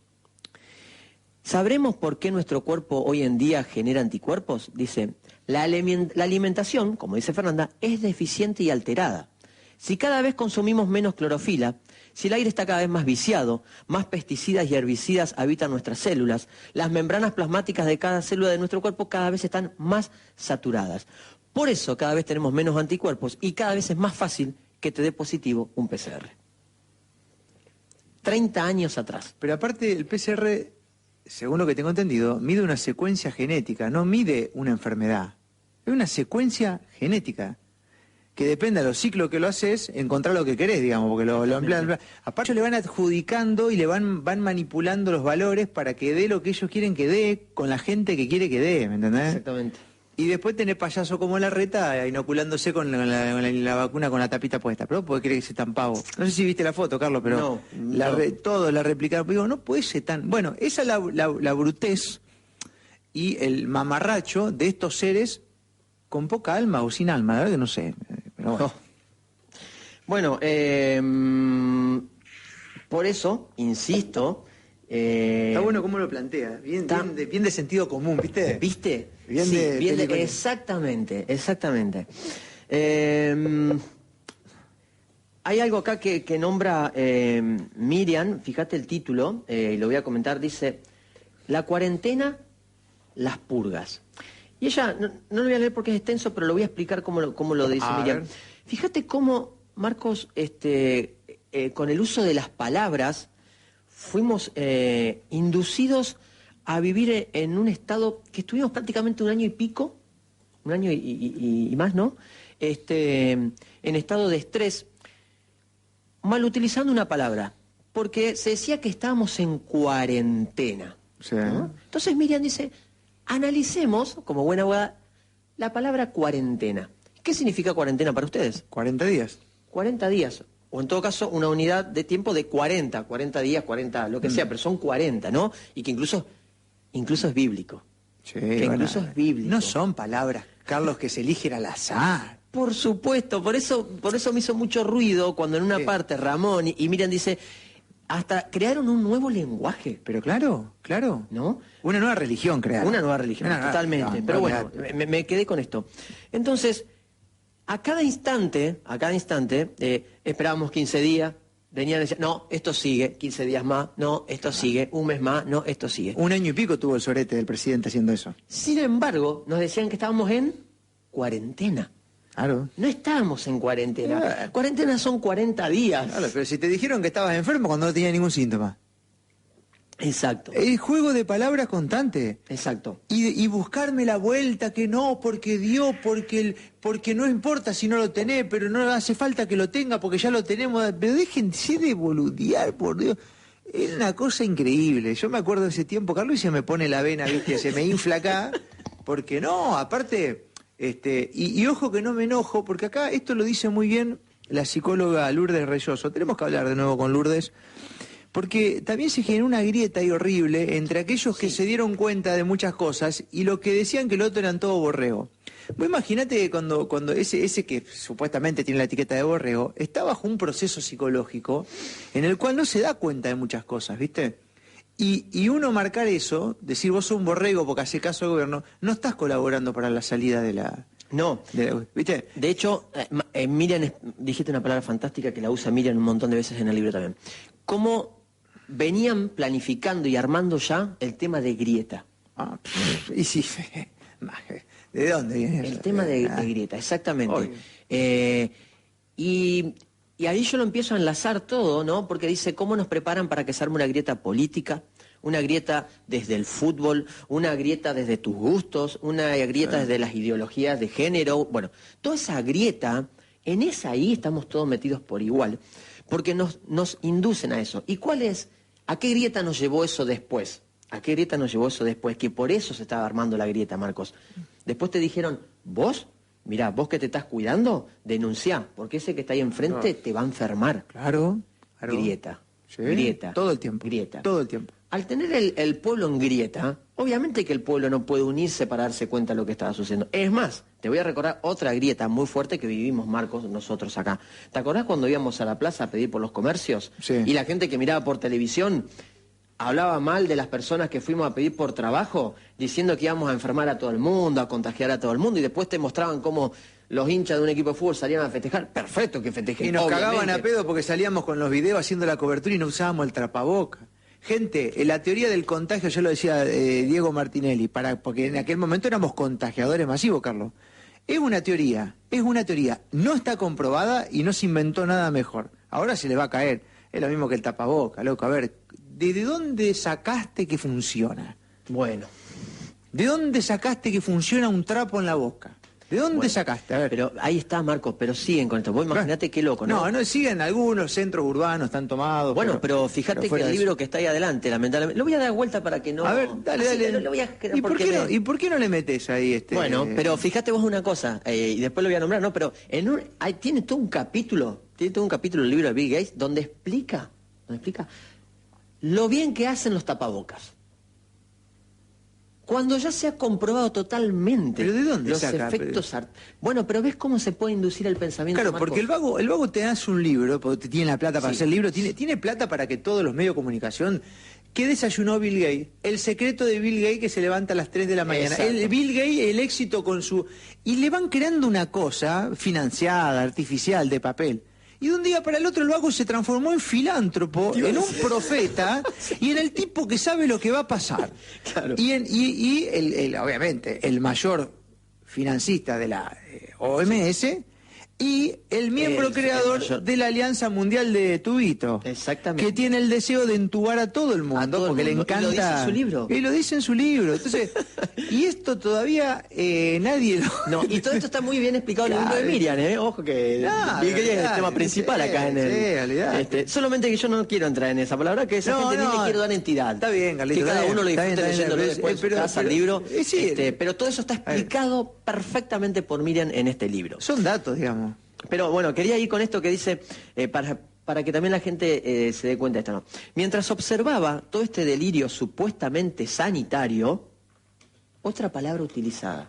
¿Sabremos por qué nuestro cuerpo hoy en día genera anticuerpos? Dice, la alimentación, como dice Fernanda, es deficiente y alterada. Si cada vez consumimos menos clorofila, si el aire está cada vez más viciado, más pesticidas y herbicidas habitan nuestras células, las membranas plasmáticas de cada célula de nuestro cuerpo cada vez están más saturadas. Por eso cada vez tenemos menos anticuerpos y cada vez es más fácil que te dé positivo un PCR. 30 años atrás. Pero aparte el PCR, según lo que tengo entendido, mide una secuencia genética, no mide una enfermedad. Es una secuencia genética. Que depende de los ciclos que lo haces, encontrar lo que querés, digamos, porque lo emplean. Aparte le van adjudicando y le van manipulando los valores para que dé lo que ellos quieren que dé, con la gente que quiere que dé, ¿me entendés? Exactamente. Y después tenés payaso como la reta inoculándose con la vacuna con la tapita puesta. Pero puede creer que sea tan pavo. No sé si viste la foto, Carlos, pero todos la replicaron. Pero digo, no puede ser tan... Bueno, esa es la brutez y el mamarracho de estos seres con poca alma o sin alma. La verdad que no sé. Pero bueno. Bueno, por eso, insisto... está bueno cómo lo plantea. Bien de sentido común, ¿viste? ¿Viste? Bien sí, de bien película. exactamente. Hay algo acá que nombra Miriam, fíjate el título, y lo voy a comentar, dice, la cuarentena, las purgas. Y ella, no lo voy a leer porque es extenso, pero lo voy a explicar cómo lo dice Miriam. Ver. Fíjate cómo, Marcos, con el uso de las palabras, fuimos inducidos a vivir en un estado que estuvimos prácticamente un año y pico, un año y más, ¿no? En estado de estrés, mal utilizando una palabra, porque se decía que estábamos en cuarentena. Sí. ¿No? Entonces Miriam dice, analicemos, como buena abogada, la palabra cuarentena. ¿Qué significa cuarentena para ustedes? 40 días. 40 días. O en todo caso, una unidad de tiempo de 40 días, 40, lo que sea, pero son 40, ¿no? Y que incluso es bíblico. Sí, que incluso es bíblico. No son palabras, Carlos, que se eligen al azar. Por supuesto, por eso me hizo mucho ruido cuando en una parte Ramón y Miriam dice, hasta crearon un nuevo lenguaje. Pero claro, ¿No? Una nueva religión crearon. Una nueva religión, totalmente. No, pero bueno, me quedé con esto. Entonces, a cada instante, esperábamos 15 días, venían y decían, no, esto sigue, 15 días más, no, esto sigue, un mes más, no, esto sigue. Un año y pico tuvo el sorete del presidente haciendo eso. Sin embargo, nos decían que estábamos en cuarentena. Claro. No estábamos en cuarentena. Cuarentena son 40 días. Claro, pero si te dijeron que estabas enfermo cuando no tenía ningún síntoma. Exacto. El juego de palabras constante. Exacto. Y buscarme la vuelta, que no, porque Dios, porque no importa si no lo tenés, pero no hace falta que lo tenga porque ya lo tenemos. Pero déjense de boludear, por Dios. Es una cosa increíble. Yo me acuerdo de ese tiempo, Carlos, y se me pone la vena, ¿viste? Se me infla acá. Porque no, aparte, y ojo que no me enojo, porque acá esto lo dice muy bien la psicóloga Lourdes Reyoso. Tenemos que hablar de nuevo con Lourdes. Porque también se generó una grieta ahí horrible entre aquellos que se dieron cuenta de muchas cosas y los que decían que el otro eran todo borrego. Vos imaginate cuando ese que supuestamente tiene la etiqueta de borrego está bajo un proceso psicológico en el cual no se da cuenta de muchas cosas, ¿viste? Y uno marcar eso, decir vos sos un borrego porque hace caso al gobierno, no estás colaborando para la salida de la... No. ¿Viste? De hecho, Miriam, dijiste una palabra fantástica que la usa Miriam un montón de veces en el libro también. ¿Cómo venían planificando y armando ya el tema de grieta? Y sí, ¿de dónde viene eso? El tema de grieta, exactamente. Y ahí yo lo empiezo a enlazar todo, ¿no? Porque dice, ¿cómo nos preparan para que se arme una grieta política? Una grieta desde el fútbol, una grieta desde tus gustos, una grieta desde las ideologías de género. Bueno, toda esa grieta, en esa ahí estamos todos metidos por igual, porque nos inducen a eso. ¿Y cuál es? ¿A qué grieta nos llevó eso después? ¿A qué grieta nos llevó eso después? Que por eso se estaba armando la grieta, Marcos. Después te dijeron, vos, mirá, vos que te estás cuidando, denunciá, porque ese que está ahí enfrente te va a enfermar. Claro. Grieta. Sí, Grieta. todo el tiempo. Grieta. Todo el tiempo. Al tener el pueblo en grieta, obviamente que el pueblo no puede unirse para darse cuenta de lo que estaba sucediendo. Es más, te voy a recordar otra grieta muy fuerte que vivimos, Marcos, nosotros acá. ¿Te acordás cuando íbamos a la plaza a pedir por los comercios? Sí. Y la gente que miraba por televisión hablaba mal de las personas que fuimos a pedir por trabajo, diciendo que íbamos a enfermar a todo el mundo, a contagiar a todo el mundo, y después te mostraban cómo los hinchas de un equipo de fútbol salían a festejar. Perfecto que festejen. Y nos obviamente. cagaban a pedo porque salíamos con los videos haciendo la cobertura y no usábamos el trapaboca. Gente, la teoría del contagio, yo lo decía Diego Martinelli, porque en aquel momento éramos contagiadores masivos, Carlos. Es una teoría, no está comprobada y no se inventó nada mejor. Ahora se le va a caer, es lo mismo que el tapaboca, loco. A ver, ¿de dónde sacaste que funciona? Bueno. ¿De dónde sacaste que funciona un trapo en la boca? ¿De dónde Bueno, sacaste? A ver. Pero ahí está, Marcos, pero siguen con esto. Vos imaginate qué loco, ¿no? No, siguen algunos centros urbanos, están tomados. Bueno, pero fíjate que fuera el de libro eso. que está ahí adelante, lamentablemente... Lo voy a dar vuelta para que no... A ver, dale, Así, dale. Lo voy a... ¿Y por qué no le metes ahí este...? Bueno, pero fíjate vos una cosa, y después lo voy a nombrar, ¿no? Pero tiene todo un capítulo el libro de Bill Gates, donde explica lo bien que hacen los tapabocas. Cuando ya se ha comprobado totalmente ¿Pero de dónde los saca? efectos... Bueno, pero ¿ves cómo se puede inducir el pensamiento? Claro, Marcos? porque el vago te hace un libro, porque tiene la plata para Sí. hacer libro, tiene plata para que todos los medios de comunicación... ¿Qué desayunó Bill Gates? El secreto de Bill Gates que se levanta a las 3 de la mañana. Exacto. Bill Gates, el éxito con su... Y le van creando una cosa financiada, artificial, de papel. Y de un día para el otro el vago se transformó en filántropo, en un profeta y en el tipo que sabe lo que va a pasar. Claro. Y obviamente, el mayor financista de la OMS y el miembro El creador mayor. de la Alianza Mundial de Tubito. Exactamente. Que tiene el deseo de entubar a todo el mundo, todo el porque mundo. le encanta. Y lo dice en su libro. Y lo dice en su libro. Entonces, y esto todavía nadie lo... No, y todo esto está muy bien explicado en el libro de Miriam, ¿eh? Ojo que Claro, Bill Gates es el claro, tema principal sí, acá en el... sí, olvidate. solamente que yo no quiero entrar en esa palabra, que esa gente ni le quiero dar entidad. Está bien, Carlito. Que cada está bien, uno lo está bien, disfrute está bien, leyéndolo después en su casa, el libro. sí, Pero todo eso está explicado perfectamente por Miriam en este libro. son datos, digamos. Pero bueno, quería ir con esto que dice, para que también la gente se dé cuenta de esto, ¿no? Mientras observaba todo este delirio supuestamente sanitario, otra palabra utilizada.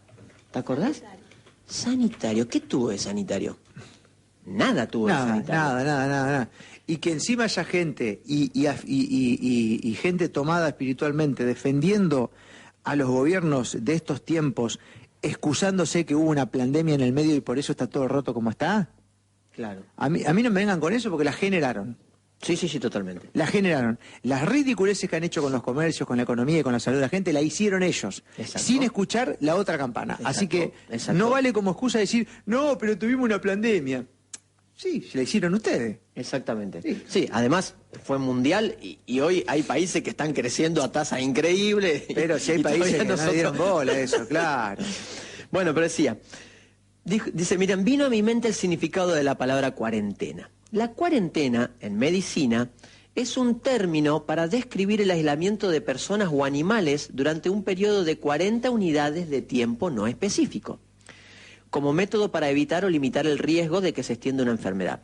¿Te acordás? Sanitario. ¿Qué tuvo de sanitario? Nada tuvo de sanitario. Nada. Y que encima haya gente y gente tomada espiritualmente defendiendo a los gobiernos de estos tiempos, excusándose que hubo una pandemia en el medio y por eso está todo roto como está. Claro. A mí no me vengan con eso porque la generaron. Sí, totalmente. La generaron. Las ridiculeces que han hecho con los comercios, con la economía y con la salud de la gente, la hicieron ellos, Exacto. sin escuchar la otra campana. Exacto, Así que exacto. no vale como excusa decir, no, pero tuvimos una pandemia. Sí, la hicieron ustedes. Exactamente. Sí. Sí, además fue mundial y hoy hay países que están creciendo a tasa increíble. Pero si hay y países que todavía no le dieron bola a eso, claro. Bueno, pero decía, dice, miren, vino a mi mente el significado de la palabra cuarentena. La cuarentena, en medicina, es un término para describir el aislamiento de personas o animales durante un periodo de 40 unidades de tiempo no específico, como método para evitar o limitar el riesgo de que se extienda una enfermedad.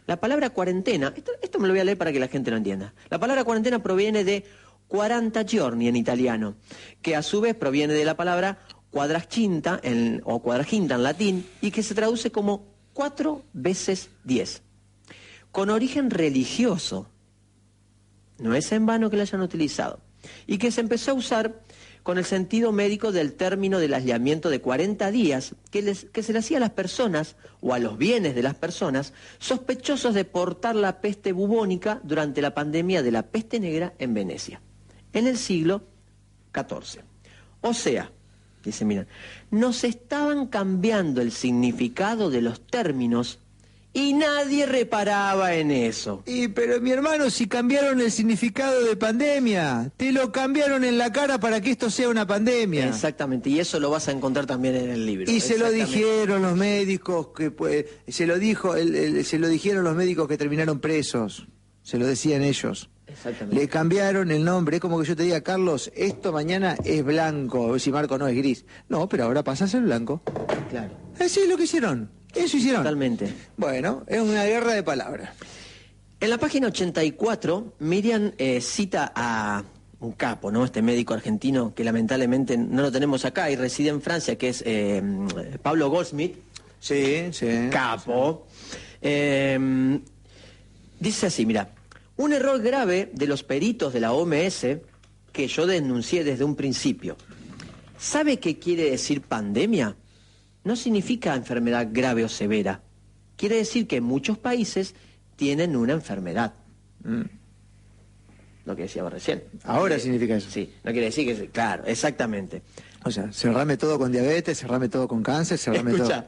La palabra cuarentena, esto me lo voy a leer para que la gente lo entienda. La palabra cuarentena proviene de 40 giorni en italiano, que a su vez proviene de la palabra quadraginta o quadraginta en latín y que se traduce como 4 veces 10. Con origen religioso, no es en vano que la hayan utilizado, y que se empezó a usar con el sentido médico del término del aislamiento de 40 días que se le hacía a las personas o a los bienes de las personas sospechosos de portar la peste bubónica durante la pandemia de la peste negra en Venecia, en el siglo XIV. O sea, dice, miren, nos estaban cambiando el significado de los términos y nadie reparaba en eso. Pero mi hermano, si cambiaron el significado de pandemia, te lo cambiaron en la cara para que esto sea una pandemia. Exactamente, y eso lo vas a encontrar también en el libro. Y se lo Exactamente. dijeron los médicos se lo dijeron los médicos que terminaron presos. Se lo decían ellos. Exactamente. Le cambiaron el nombre. Es como que yo te diga, Carlos, esto mañana es blanco. Si Marco no es gris. No, pero ahora pasa a ser blanco. Claro. Así es lo que hicieron. Eso hicieron. Totalmente. Bueno, es una guerra de palabras. En la página 84, Miriam cita a un capo, ¿no? Este médico argentino que lamentablemente no lo tenemos acá y reside en Francia, que es Pablo Goldsmith. Sí. Capo. Dice así, mira, un error grave de los peritos de la OMS que yo denuncié desde un principio. ¿Sabe qué quiere decir pandemia? No significa enfermedad grave o severa. Quiere decir que muchos países tienen una enfermedad. Lo que decíamos recién. Ahora significa eso. Sí, no quiere decir que... Claro, exactamente. O sea, cerrame todo con diabetes, cerrame todo con cáncer, cerrame Escucha,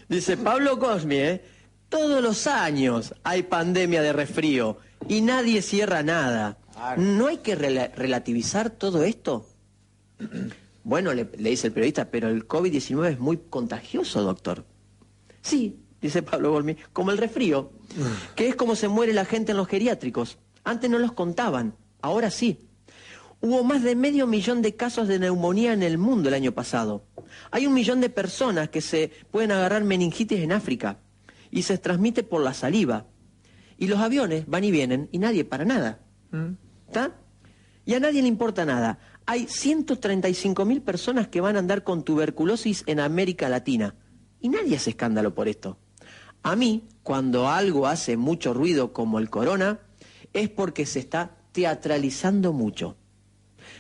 dice Pablo Goldsmith, todos los años hay pandemia de resfrío y nadie cierra nada. Claro. ¿No hay que relativizar todo esto? Bueno, le dice el periodista, pero el COVID-19 es muy contagioso, doctor. Sí, dice Pablo Golmi, como el resfrío, que es como se muere la gente en los geriátricos. Antes no los contaban, ahora sí. Hubo más de 500.000 de casos de neumonía en el mundo el año pasado. Hay 1 millón de personas que se pueden agarrar meningitis en África y se transmite por la saliva. Y los aviones van y vienen y nadie para nada. ¿Está? Y a nadie le importa nada. Hay 135.000 personas que van a andar con tuberculosis en América Latina. Y nadie hace escándalo por esto. A mí, cuando algo hace mucho ruido como el corona, es porque se está teatralizando mucho.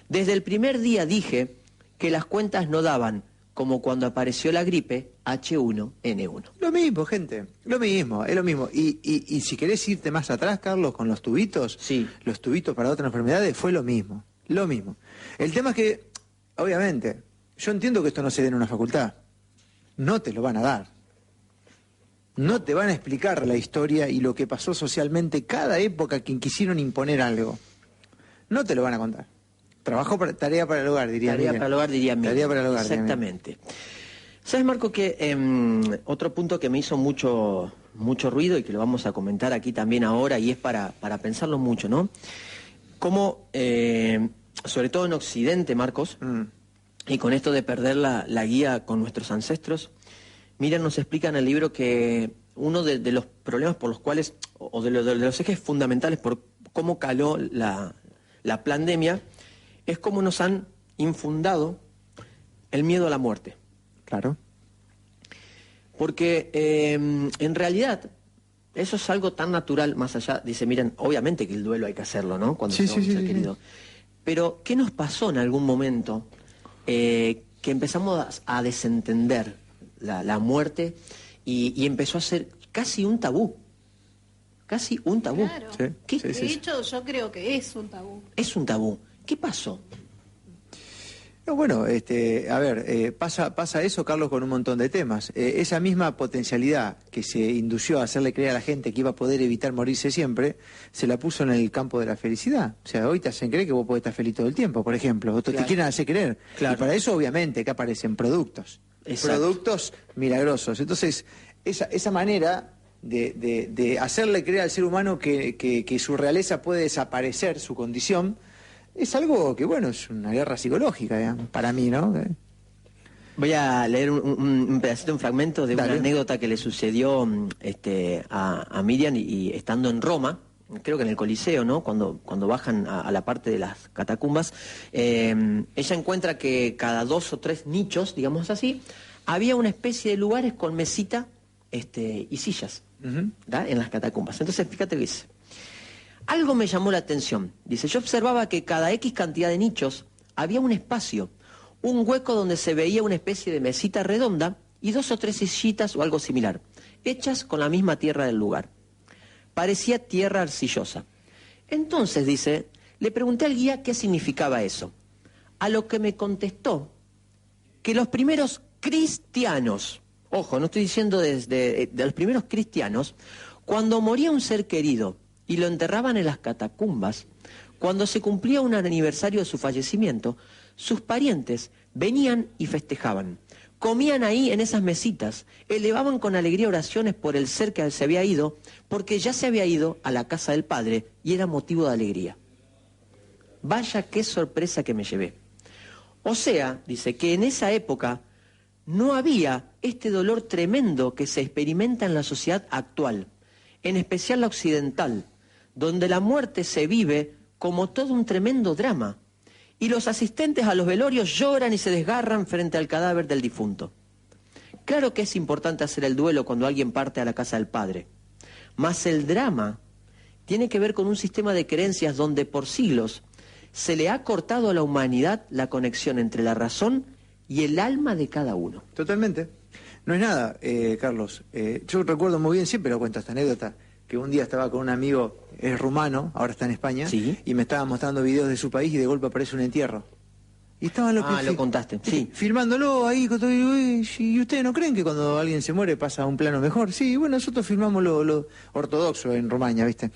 Desde el primer día dije que las cuentas no daban, como cuando apareció la gripe H1N1. Lo mismo, gente, lo mismo, es lo mismo. Y si querés irte más atrás, Carlos, con los tubitos, sí, los tubitos para otras enfermedades, fue lo mismo, lo mismo. El tema es que, obviamente, yo entiendo que esto no se dé en una facultad. No te lo van a dar. No te van a explicar la historia y lo que pasó socialmente cada época que quisieron imponer algo. No te lo van a contar. Tarea para el hogar, diría Tarea Miriam. para el hogar, diría Miriam. Tarea para el hogar. Exactamente. ¿Sabes, Marco, que otro punto que me hizo mucho ruido y que lo vamos a comentar aquí también ahora y es para pensarlo mucho, ¿no? Cómo, sobre todo en Occidente, Marcos, y con esto de perder la guía con nuestros ancestros, Miriam nos explica en el libro que uno de los problemas por los cuales, o de los ejes fundamentales por cómo caló la pandemia, es cómo nos han infundado el miedo a la muerte. Claro. Porque en realidad eso es algo tan natural, más allá, dice, miren, obviamente que el duelo hay que hacerlo, ¿no? Cuando se va un ser querido. Pero, ¿qué nos pasó en algún momento que empezamos a desentender la muerte y empezó a ser casi un tabú? Casi un tabú. Claro. Sí. De hecho, yo creo que es un tabú. Es un tabú. ¿Qué pasó? No, bueno, a ver, pasa eso, Carlos, con un montón de temas. Esa misma potencialidad que se indució a hacerle creer a la gente que iba a poder evitar morirse siempre, se la puso en el campo de la felicidad. O sea, hoy te hacen creer que vos podés estar feliz todo el tiempo, por ejemplo. O te quieren hacer creer. Claro. Y para eso, obviamente, que aparecen productos. Exacto. Productos milagrosos. Entonces, esa manera de hacerle creer al ser humano que su realeza puede desaparecer, su condición, es algo que, bueno, es una guerra psicológica, digamos, para mí, ¿no? Voy a leer un pedacito, un fragmento de Dale. una anécdota que le sucedió a Miriam y estando en Roma, creo que en el Coliseo, ¿no? Cuando bajan a la parte de las catacumbas, ella encuentra que cada 2 o 3 nichos, digamos así, había una especie de lugares con mesita y sillas, ¿da? En las catacumbas. Entonces, fíjate que dice. Algo me llamó la atención. Dice, yo observaba que cada X cantidad de nichos había un espacio, un hueco donde se veía una especie de mesita redonda y 2 o 3 sillitas o algo similar, hechas con la misma tierra del lugar. Parecía tierra arcillosa. Entonces, dice, le pregunté al guía qué significaba eso. A lo que me contestó que los primeros cristianos, ojo, no estoy diciendo de los primeros cristianos, cuando moría un ser querido y lo enterraban en las catacumbas, cuando se cumplía un aniversario de su fallecimiento, sus parientes venían y festejaban. Comían ahí en esas mesitas, elevaban con alegría oraciones por el ser que se había ido, porque ya se había ido a la casa del Padre y era motivo de alegría. Vaya qué sorpresa que me llevé. O sea, dice, que en esa época no había este dolor tremendo que se experimenta en la sociedad actual, en especial la occidental, donde la muerte se vive como todo un tremendo drama, y los asistentes a los velorios lloran y se desgarran frente al cadáver del difunto. Claro que es importante hacer el duelo cuando alguien parte a la casa del Padre, mas el drama tiene que ver con un sistema de creencias donde por siglos se le ha cortado a la humanidad la conexión entre la razón y el alma de cada uno. Totalmente. No es nada, Carlos. Yo recuerdo muy bien, siempre lo cuento esta anécdota, que un día estaba con un amigo, es rumano, ahora está en España, Sí. y me estaba mostrando videos de su país y de golpe aparece un entierro. Y estaban los lo contaste, sí. Filmándolo ahí, y ustedes no creen que cuando alguien se muere pasa a un plano mejor. Sí, bueno, nosotros filmamos lo ortodoxo en Romaña, ¿viste?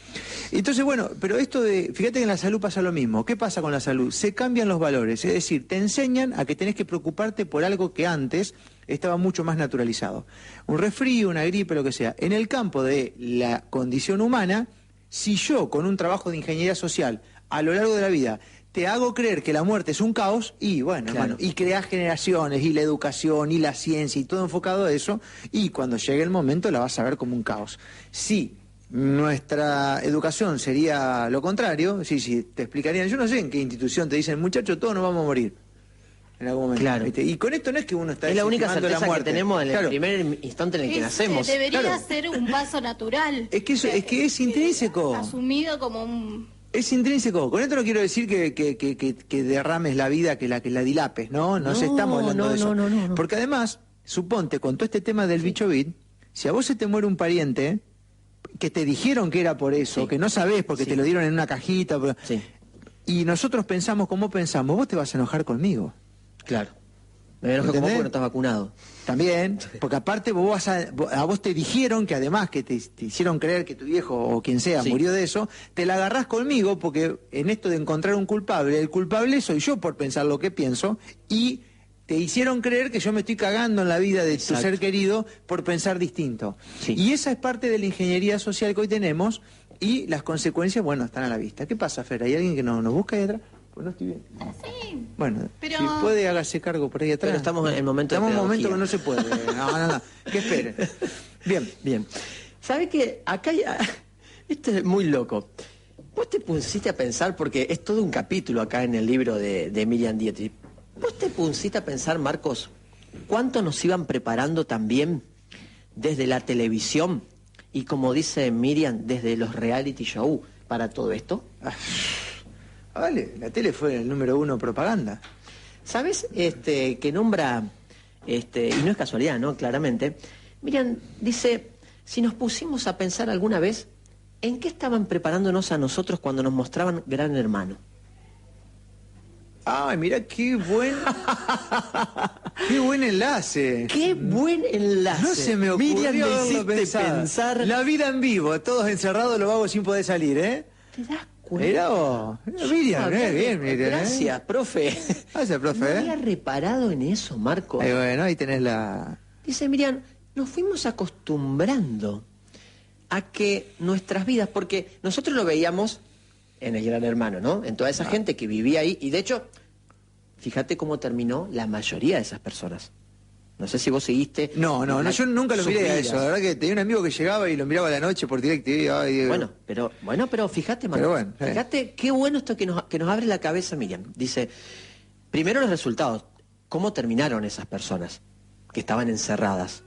Entonces, bueno, pero esto fíjate que en la salud pasa lo mismo. ¿Qué pasa con la salud? Se cambian los valores, es decir, te enseñan a que tenés que preocuparte por algo que antes estaba mucho más naturalizado. Un resfrío, una gripe, lo que sea. En el campo de la condición humana, si yo con un trabajo de ingeniería social a lo largo de la vida te hago creer que la muerte es un caos, y bueno, claro, hermano, y creas generaciones, y la educación, y la ciencia, y todo enfocado a eso, y cuando llegue el momento la vas a ver como un caos. Si nuestra educación sería lo contrario, sí, te explicarían, yo no sé en qué institución te dicen, muchachos, todos nos vamos a morir en algún momento. Claro. ¿Viste? Y con esto no es que uno está es la única desestimando certeza la muerte. que tenemos en el Claro. primer instante en el que nacemos. Debería Claro. ser un paso natural. Es que es intrínseco. Asumido como un... Es intrínseco. Con esto no quiero decir que derrames la vida, que la dilapes, ¿no? No estamos hablando de eso. No. Porque además, suponte, con todo este tema del bicho bit, si a vos se te muere un pariente, que te dijeron que era por eso, Sí. que no sabés porque Sí. te lo dieron en una cajita, Sí, y nosotros pensamos como pensamos, vos te vas a enojar conmigo. claro. Me enojo con vos ¿Entendés? porque no estás vacunado. También, porque aparte a vos te dijeron que además que te hicieron creer que tu viejo o quien sea Sí. murió de eso, te la agarrás conmigo porque en esto de encontrar un culpable, el culpable soy yo por pensar lo que pienso, y te hicieron creer que yo me estoy cagando en la vida de tu Exacto. ser querido por pensar distinto. Sí. Y esa es parte de la ingeniería social que hoy tenemos, y las consecuencias, bueno, están a la vista. ¿Qué pasa, Fer? ¿Hay alguien que nos busca ahí atrás? Pues no estoy bien. Sí. Bueno, Pero- si puede, hágase cargo por ahí atrás. Pero estamos en el momento de Estamos en un momento pedagogía. que no se puede. No. Que espere. Bien. Bien. ¿Sabe qué? Acá hay... Esto es muy loco. Vos te pusiste a pensar, porque es todo un capítulo acá en el libro de Miriam Dietrich. Vos te pusiste a pensar, Marcos, cuánto nos iban preparando también desde la televisión y, como dice Miriam, desde los reality show para todo esto. Vale, la tele fue el número 1 propaganda. ¿Sabes? Que nombra, y no es casualidad, ¿no? Claramente. Miriam dice, si nos pusimos a pensar alguna vez, ¿en qué estaban preparándonos a nosotros cuando nos mostraban Gran Hermano? Ay, mira qué buen enlace. ¡Qué buen enlace! No se me ocurrió Miriam, me haberlo hiciste pensado. pensar... La vida en vivo, todos encerrados, lo hago sin poder salir, ¿eh? ¿Te das cuenta? Mirá vos. Miriam, bien, Miriam. Gracias, profe. Gracias, profe. No había reparado en eso, Marco. Bueno, ahí tenés la... Dice Miriam, nos fuimos acostumbrando a que nuestras vidas, porque nosotros lo veíamos en el Gran Hermano, ¿no? En toda esa gente que vivía ahí, y de hecho, fíjate cómo terminó la mayoría de esas personas. No sé si vos seguiste... No, yo nunca lo sus miré a vidas. eso. La verdad que tenía un amigo que llegaba y lo miraba a la noche por DirecTV. Ay, Pero fíjate, Marcos, Pero bueno, sí. fíjate qué bueno esto que nos abre la cabeza, Miriam. Dice, primero los resultados, cómo terminaron esas personas que estaban encerradas.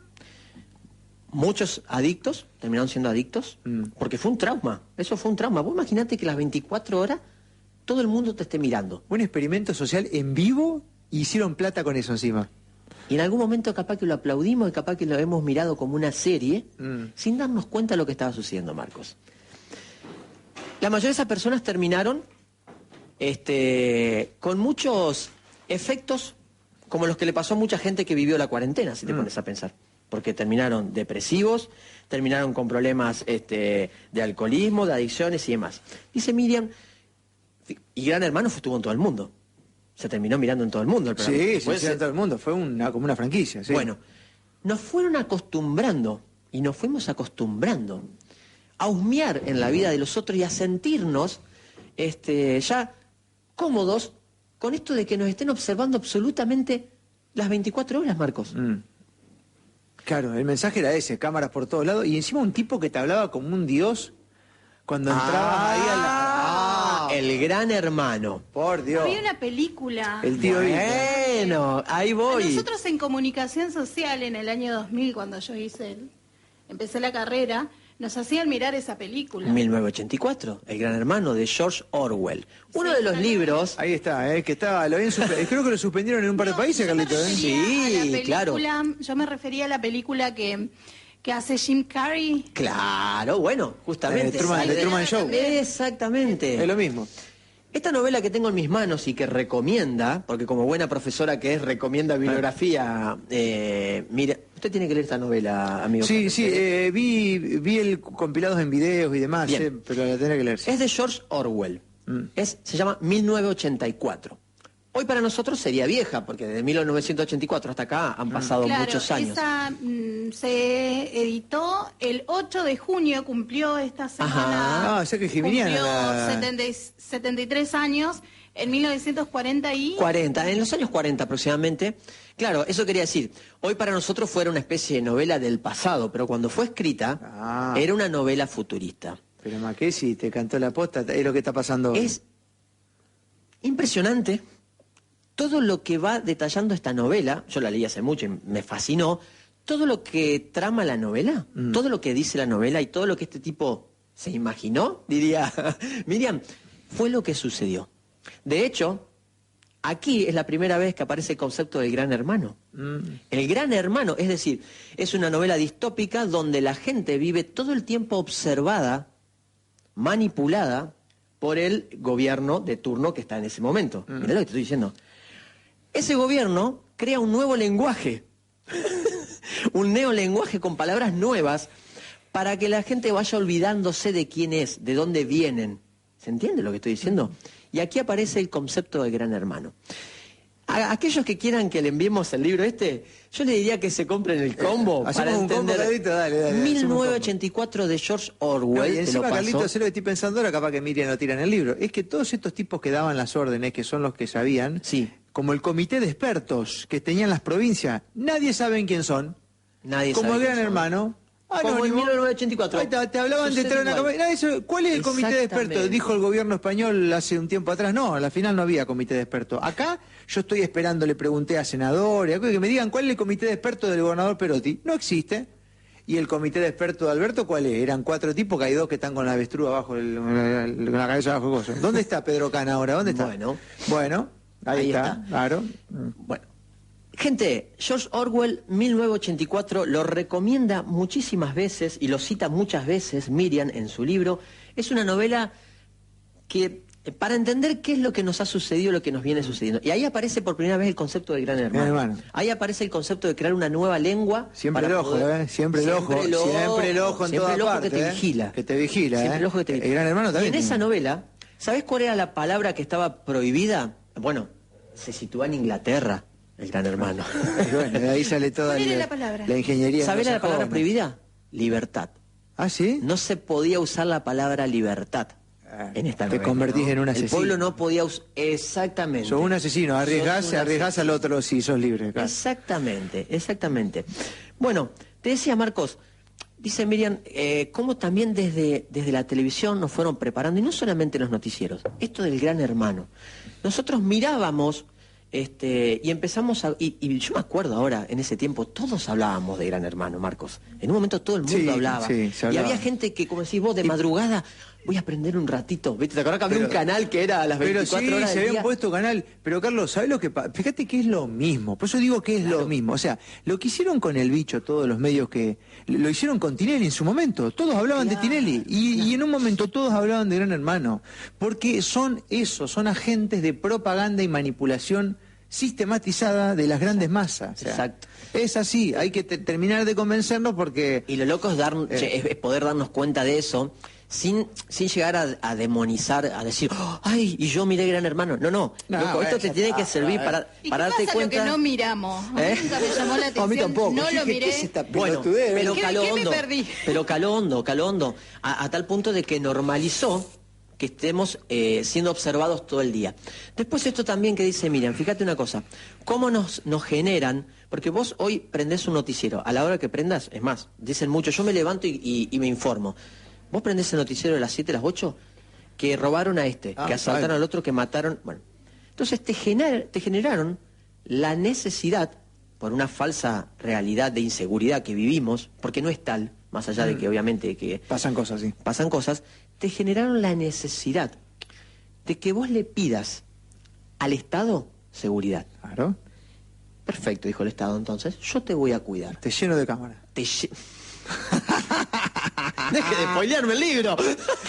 Muchos adictos terminaron siendo adictos porque fue un trauma. Eso fue un trauma. Vos imaginate que las 24 horas todo el mundo te esté mirando. Un experimento social en vivo, y hicieron plata con eso encima. Y en algún momento capaz que lo aplaudimos y capaz que lo hemos mirado como una serie sin darnos cuenta de lo que estaba sucediendo, Marcos. La mayoría de esas personas terminaron con muchos efectos como los que le pasó a mucha gente que vivió la cuarentena, si te pones a pensar. Porque terminaron depresivos, terminaron con problemas de alcoholismo, de adicciones y demás. Dice Miriam, y Gran Hermano estuvo en todo el mundo. Se terminó mirando en todo el mundo el programa. Sí, Después en todo el mundo. Fue como una franquicia. Sí. Bueno, nos fueron acostumbrando y nos fuimos acostumbrando a husmear en la vida de los otros y a sentirnos ya cómodos con esto de que nos estén observando absolutamente las 24 horas, Marcos. Claro, el mensaje era ese, cámaras por todos lados, y encima un tipo que te hablaba como un dios cuando entrabas ahí a la... El Gran Hermano. Por Dios. Había una película. El tío Vito. Bueno, ahí voy. Nosotros en comunicación social en el año 2000, cuando yo empecé la carrera, nos hacían mirar esa película. 1984, El Gran Hermano de George Orwell. Uno de los libros... Ahí está, que estaba, creo que lo suspendieron en un par de países, yo me Carlito. refería a la Sí, claro. película- Yo me refería a la película que hace Jim Carrey. Claro, bueno, justamente. The Truman Show. Exactamente. Es lo mismo. Esta novela que tengo en mis manos y que recomienda, porque como buena profesora que es, recomienda bibliografía, mira, usted tiene que leer esta novela, amigo. Sí, sí, vi el compilados en videos y demás, pero la tenía que leer. Sí. Es de George Orwell, se llama 1984. Hoy para nosotros sería vieja, porque desde 1984 hasta acá han pasado muchos años. Esa se editó el 8 de junio, cumplió esta semana. Ah, o sea que Geminiana. Cumplió 73 años, en 1940 y... 40, en los años 40 aproximadamente. Claro, eso quería decir, hoy para nosotros fuera una especie de novela del pasado, pero cuando fue escrita era una novela futurista. Pero Mackenzie te cantó la posta, es lo que está pasando hoy. Es impresionante todo lo que va detallando esta novela. Yo la leí hace mucho y me fascinó. Todo lo que trama la novela, todo lo que dice la novela y todo lo que este tipo se imaginó, diría Miriam, fue lo que sucedió. De hecho, aquí es la primera vez que aparece el concepto del gran hermano. El gran hermano, es decir, es una novela distópica donde la gente vive todo el tiempo observada, manipulada por el gobierno de turno que está en ese momento. Mirá lo que te estoy diciendo. Ese gobierno crea un nuevo lenguaje, un neolenguaje con palabras nuevas para que la gente vaya olvidándose de quién es, de dónde vienen. ¿Se entiende lo que estoy diciendo? Y aquí aparece el concepto de gran hermano. A aquellos que quieran que le enviemos el libro yo le diría que se compren el combo para entender. Carlito, dale, 1984 de George Orwell. No, y encima, Carlito, sé lo que estoy pensando ahora, capaz que Miriam lo tira en el libro. Es que todos estos tipos que daban las órdenes, que son los que sabían, como el comité de expertos que tenían las provincias, nadie sabe quién son. Nadie como sabe el gran hermano. Como en 1984. Te hablaban de traer una campaña. ¿Cuál es el comité de expertos? Dijo el gobierno español hace un tiempo atrás. No, al final no había comité de expertos. Acá yo estoy esperando, le pregunté a senadores, que me digan cuál es el comité de expertos del gobernador Perotti. No existe. ¿Y el comité de expertos de Alberto cuál es? Eran 4 tipos, que hay 2 que están con la avestruz abajo, con la cabeza abajo del coso. ¿Dónde está Pedro Cana ahora? ¿Dónde está? Bueno, ahí está, claro. Bueno. Gente, George Orwell, 1984, lo recomienda muchísimas veces y lo cita muchas veces Miriam en su libro. Es una novela que, para entender qué es lo que nos ha sucedido, lo que nos viene sucediendo. Y ahí aparece por primera vez el concepto del gran hermano. Ahí aparece el concepto de crear una nueva lengua. Siempre el ojo, Siempre el ojo en toda parte. Que te vigila. Que te vigila, Siempre el ojo que te vigila. El gran hermano también. Y en esa novela, ¿sabés cuál era la palabra que estaba prohibida? Bueno, se sitúa en Inglaterra. El gran hermano. Bueno, de ahí sale toda la ingeniería. ¿Sabés la palabra prohibida? Libertad. ¿Ah, sí? No se podía usar la palabra libertad en esta novela. Te convertís en un asesino. El pueblo no podía usar... Exactamente. Sos un asesino, arriesgás al otro si sos libre. Claro. Exactamente. Bueno, te decía Marcos, dice Miriam, cómo también desde la televisión nos fueron preparando, y no solamente los noticieros, esto del gran hermano. Nosotros mirábamos... y empezamos y yo me acuerdo ahora, en ese tiempo, todos hablábamos de Gran Hermano, Marcos. En un momento todo el mundo hablaba. Sí, y había gente que, como decís vos, de madrugada, voy a prender un ratito. ¿Viste? ¿Te acordás que había un canal que era a las 24 horas del se habían puesto canal. Pero Carlos, ¿sabés lo que pasa? Fíjate que es lo mismo. Por eso digo que es lo mismo. O sea, lo que hicieron con El Bicho, todos los medios que... Lo hicieron con Tinelli en su momento. Todos hablaban de Tinelli. Y en un momento todos hablaban de Gran Hermano. Porque son agentes de propaganda y manipulación sistematizada de las grandes masas. O sea, es así, hay que terminar de convencernos porque... Y lo loco es poder darnos cuenta de eso sin llegar a demonizar, a decir, ay, y yo miré Gran Hermano. No, loco, esto te tiene que servir para darte cuenta... Lo que no miramos? A mí nunca me llamó la atención. A mí tampoco. No lo miré. Bueno, pero caló hondo, a tal punto de que normalizó que estemos siendo observados todo el día. Después esto también que dice Miriam, fíjate una cosa, cómo nos generan, porque vos hoy prendés un noticiero, a la hora que prendas, es más, dicen mucho, yo me levanto y me informo. Vos prendés el noticiero de las 7, las 8, que robaron a que asaltaron al otro, que mataron, bueno. Entonces te generaron la necesidad, por una falsa realidad de inseguridad que vivimos, porque no es tal, más allá de que obviamente que... Pasan cosas, sí. Pasan cosas, te generaron la necesidad de que vos le pidas al Estado seguridad. Claro. Perfecto, dijo el Estado entonces, yo te voy a cuidar. Te lleno de cámara. Deje de spoilearme el libro.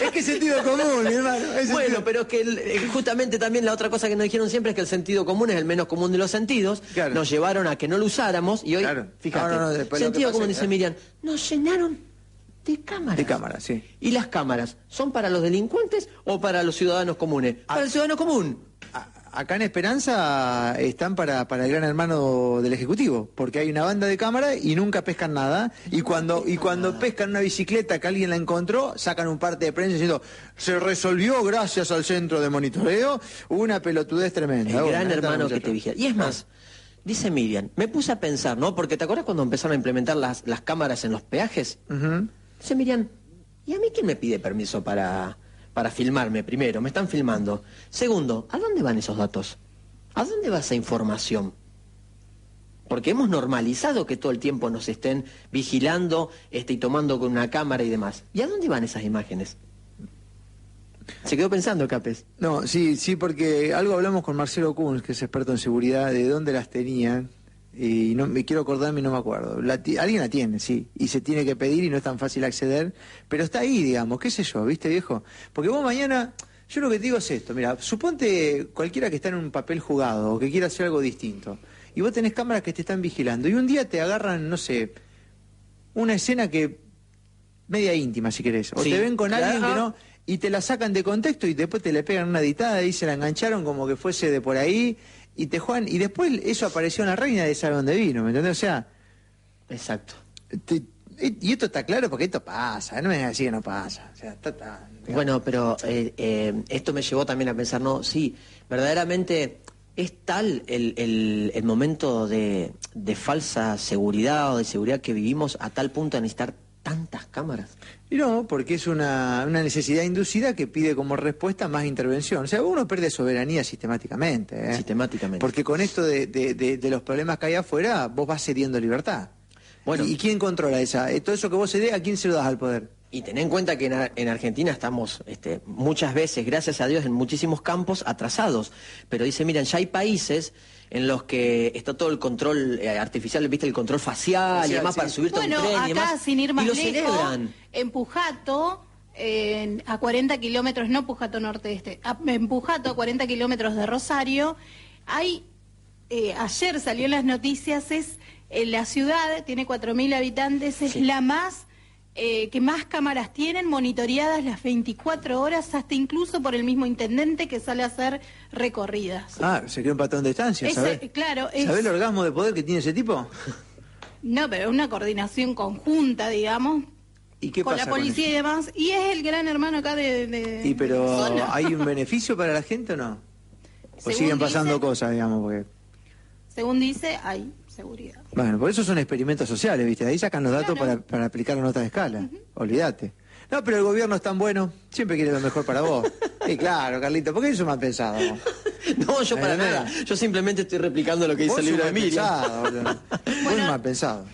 Es que es sentido común, mi hermano. Bueno, pero es que justamente también la otra cosa que nos dijeron siempre es que el sentido común es el menos común de los sentidos. Claro. Nos llevaron a que no lo usáramos y hoy, Claro. fíjate, Después lo sentido que común, pasa, dice Miriam, nos llenaron de cámaras. De cámaras, sí. ¿Y las cámaras son para los delincuentes o para los ciudadanos comunes? Para el ciudadano común. Acá en Esperanza están para el gran hermano del Ejecutivo, porque hay una banda de cámara y nunca pescan nada. Y cuando pescan una bicicleta que alguien la encontró, sacan un parte de prensa diciendo, se resolvió gracias al centro de monitoreo, una pelotudez tremenda. El gran hermano que te vigila. Y es más, dice Miriam, me puse a pensar, ¿no? Porque ¿te acuerdas cuando empezaron a implementar las cámaras en los peajes? Dice Miriam, ¿y a mí quién me pide permiso para filmarme? Primero, me están filmando. Segundo, ¿a dónde van esos datos? ¿A dónde va esa información? Porque hemos normalizado que todo el tiempo nos estén vigilando y tomando con una cámara y demás. ¿Y a dónde van esas imágenes? Se quedó pensando, Capes. No, sí, porque algo hablamos con Marcelo Kunz, que es experto en seguridad, de dónde las tenían. Y no me quiero acordarme y no me acuerdo. Alguien la tiene, sí, y se tiene que pedir y no es tan fácil acceder, pero está ahí, digamos, qué sé yo, ¿viste, viejo? Porque vos mañana, yo lo que te digo es esto, mira, suponte cualquiera que está en un papel jugado o que quiera hacer algo distinto, y vos tenés cámaras que te están vigilando, y un día te agarran, no sé, una escena que media íntima, si querés, o Sí, te ven con claro. alguien que no, y te la sacan de contexto y después te le pegan una editada y se la engancharon como que fuese de por ahí. Y te juegan, y después eso apareció en la reina de sabe dónde vino, ¿me entendés? O sea, Exacto. y esto está claro porque esto pasa, no me digas que no pasa. O sea, digamos. Bueno, pero esto me llevó también a pensar, no, sí, verdaderamente es tal el momento de falsa seguridad o de seguridad que vivimos a tal punto de necesitar tantas cámaras. Y no, porque es una necesidad inducida que pide como respuesta más intervención. O sea, uno pierde soberanía sistemáticamente. Sistemáticamente. Porque con esto de los problemas que hay afuera, vos vas cediendo libertad. Bueno. ¿Y quién controla esa? Todo eso que vos cedés, ¿a quién se lo das al poder? Y ten en cuenta que en Argentina estamos muchas veces, gracias a Dios, en muchísimos campos atrasados. Pero dice, miren, ya hay países en los que está todo el control artificial, viste, el control facial y demás, sí. para subirte a un Bueno, tren y acá, demás. sin ir más y lo lejos, celebran. en Pujato, a 40 kilómetros, no Pujato Norte-Este, en Pujato, a 40 kilómetros de Rosario, hay, ayer salió en las noticias, la ciudad, tiene 4.000 habitantes, es Sí. la más... que más cámaras tienen monitoreadas las 24 horas, hasta incluso por el mismo intendente que sale a hacer recorridas. Ah, se crea un patrón de estancia, ¿sabés? Claro, ¿Sabés el orgasmo de poder que tiene ese tipo? No, pero es una coordinación conjunta, digamos, ¿Y qué con pasa la policía y demás, y es el gran hermano acá Y pero, de la zona. ¿hay un beneficio para la gente o no? ¿O Según siguen pasando dice- cosas, digamos? Porque... Según dice, hay seguridad. Bueno, por eso son experimentos sociales, ¿viste? De ahí sacan los datos Claro. para aplicarlo en otras escalas. Olvídate. No, pero el gobierno es tan bueno, siempre quiere lo mejor para vos. Y claro, Carlito, ¿por qué eso mal pensado? Vos? No, yo para ¿Entendés? nada. Yo simplemente estoy replicando lo que dice Vos el libro sos de mal Miriam. pensado, boludo. Vos Bueno. mal pensado.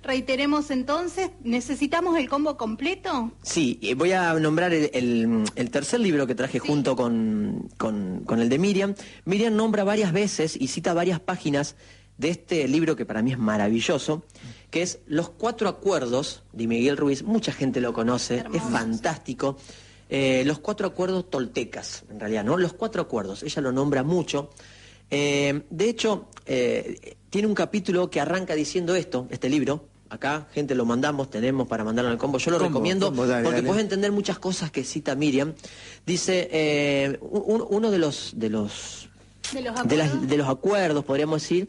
Reiteremos entonces, ¿necesitamos el combo completo? Sí, voy a nombrar el tercer libro que traje junto con el de Miriam. Miriam nombra varias veces y cita varias páginas de este libro que para mí es maravilloso, que es Los Cuatro Acuerdos de Miguel Ruiz. Mucha gente lo conoce, Hermoso. es fantástico. Los Cuatro Acuerdos toltecas, en realidad, ¿no? Los Cuatro Acuerdos, ella lo nombra mucho. De hecho, tiene un capítulo que arranca diciendo esto, este libro. Acá, gente, lo mandamos, tenemos para mandarlo al combo. Yo lo recomiendo dale, porque dale. puedes entender muchas cosas que cita Miriam. Dice, uno de los ¿De los acuerdos? de los acuerdos, podríamos decir,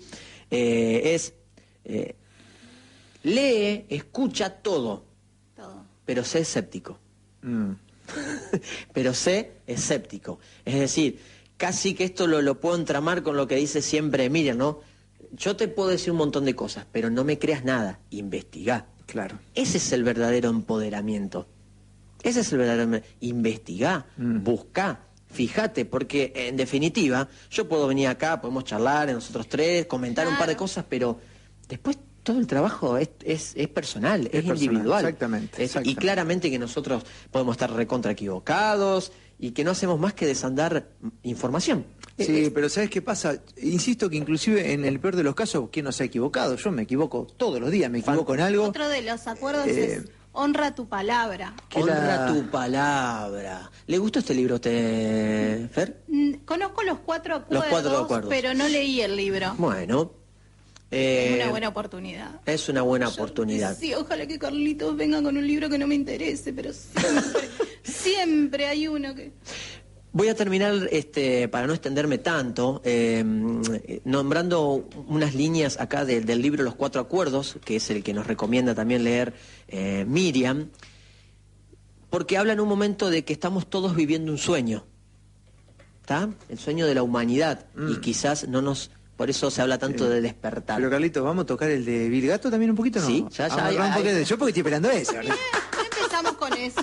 es lee, escucha todo, Todo. pero sé escéptico. Mm. Pero sé escéptico. Es decir, casi que esto lo puedo entramar con lo que dice siempre Miriam, ¿no? Yo te puedo decir un montón de cosas, pero no me creas nada, investigá. Claro. Ese es el verdadero empoderamiento. Ese es el verdadero... Investigá, buscá, fíjate, porque en definitiva, yo puedo venir acá, podemos charlar nosotros tres, comentar un par de Claro. cosas, pero después todo el trabajo es personal, es personal, individual. exactamente, Y exactamente. claramente que nosotros podemos estar recontra equivocados y que no hacemos más que desandar información. Sí, pero ¿sabes qué pasa? Insisto que inclusive en el peor de los casos, ¿quién no se ha equivocado? Yo me equivoco todos los días, me equivoco en algo. Otro de los acuerdos Eh, es Honra tu palabra. Honra tu palabra. ¿Le gustó este libro a usted, Fer? Conozco los 4 acuerdos, Los 4 acuerdos. pero no leí el libro. Bueno. Es una buena oportunidad. Es una buena oportunidad. Sí, ojalá que Carlitos venga con un libro que no me interese, pero siempre, siempre hay uno que... Voy a terminar, para no extenderme tanto, nombrando unas líneas acá del libro Los 4 Acuerdos, que es el que nos recomienda también leer Miriam, porque habla en un momento de que estamos todos viviendo un sueño, ¿está? El sueño de la humanidad, y quizás no nos... Por eso se habla tanto de despertar. Pero Carlitos, ¿vamos a tocar el de Bill Gato también un poquito, no? Sí, ya. Yo porque estoy esperando ese. Bien, empezamos con ese.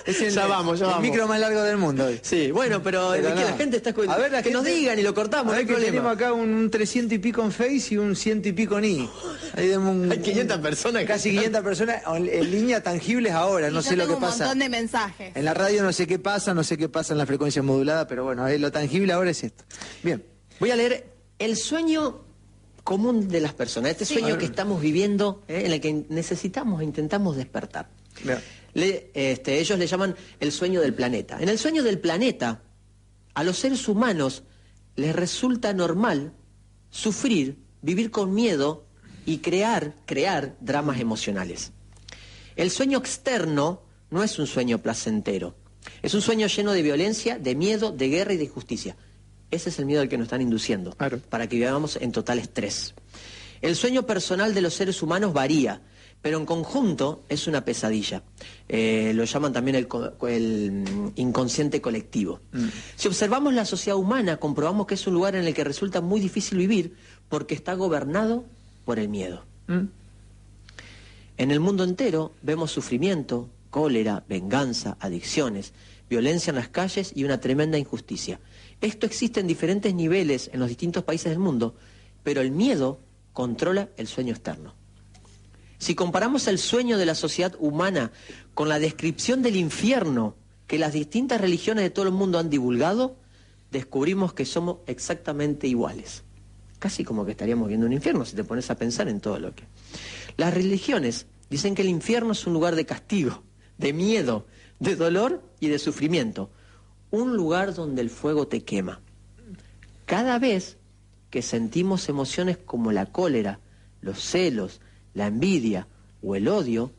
Es el, Ya vamos. el micro más largo del mundo hoy. Sí, bueno, pero es que nada. la gente está... A ver, la que nos gente- digan y lo cortamos, no A hay ver que problema. tenemos acá un 300 y pico en Face y un 100 y pico en I. Ahí tenemos Hay 500 personas que Casi están- 500 personas en línea tangibles ahora, no Y sé yo lo tengo que un pasa. montón de mensajes. En la radio no sé qué pasa, no sé qué pasa en la frecuencia modulada, pero bueno, lo tangible ahora es esto. Bien. Voy a leer el sueño común de las personas, este Sí. sueño que estamos viviendo, en el que necesitamos e intentamos despertar. Bien. Ellos le llaman el sueño del planeta. En el sueño del planeta, a los seres humanos les resulta normal sufrir, vivir con miedo y crear dramas emocionales. El sueño externo no es un sueño placentero, es un sueño lleno de violencia, de miedo, de guerra y de injusticia. Ese es el miedo al que nos están induciendo, Claro. para que vivamos en total estrés. El sueño personal de los seres humanos varía, pero en conjunto es una pesadilla. Lo llaman también el inconsciente colectivo. Si observamos la sociedad humana, comprobamos que es un lugar en el que resulta muy difícil vivir porque está gobernado por el miedo. En el mundo entero vemos sufrimiento, cólera, venganza, adicciones, violencia en las calles y una tremenda injusticia. Esto existe en diferentes niveles en los distintos países del mundo, pero el miedo controla el sueño externo. Si comparamos el sueño de la sociedad humana con la descripción del infierno que las distintas religiones de todo el mundo han divulgado, descubrimos que somos exactamente iguales. Casi como que estaríamos viendo un infierno si te pones a pensar en todo lo que... Las religiones dicen que el infierno es un lugar de castigo, de miedo, de dolor y de sufrimiento. Un lugar donde el fuego te quema. Cada vez que sentimos emociones como la cólera, los celos, la envidia o el odio,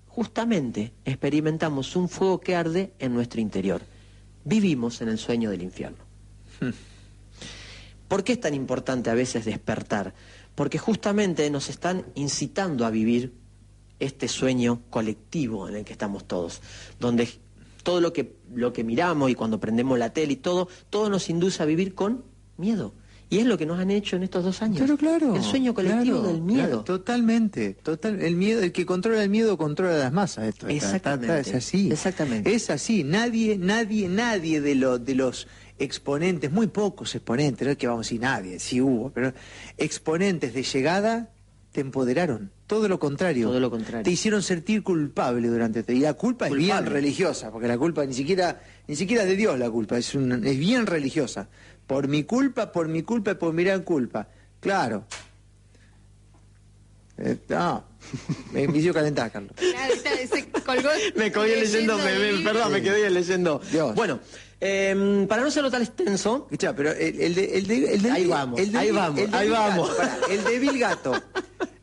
justamente experimentamos un fuego que arde en nuestro interior. Vivimos en el sueño del infierno. ¿Por qué es tan importante a veces despertar? Porque justamente nos están incitando a vivir este sueño colectivo en el que estamos todos, donde todo lo que miramos y cuando prendemos la tele y todo nos induce a vivir con miedo. Y es lo que nos han hecho en estos 2 años. Claro. El sueño colectivo claro, del miedo. claro, totalmente. El miedo, el que controla el miedo controla las masas. Esto Exactamente. es así. Exactamente. Es así. Nadie de los exponentes, muy pocos exponentes, no es que vamos a decir nadie, sí hubo, pero exponentes de llegada te empoderaron. Todo lo contrario. Todo lo contrario. Te hicieron sentir culpable durante... Y la culpa es bien Culpable. religiosa, porque la culpa ni siquiera es de Dios la culpa, es bien religiosa. Por mi culpa y por mi gran culpa. Claro. No, me hizo calentar, Carlos. Claro, se colgó Me colgué leyendo, el libro. perdón, me quedé leyendo. Dios. Bueno, para no serlo tan extenso, Escuchá, pero el de Ahí vamos, ahí vamos, ahí Bill vamos. Gato, pará, el de Bill Gato.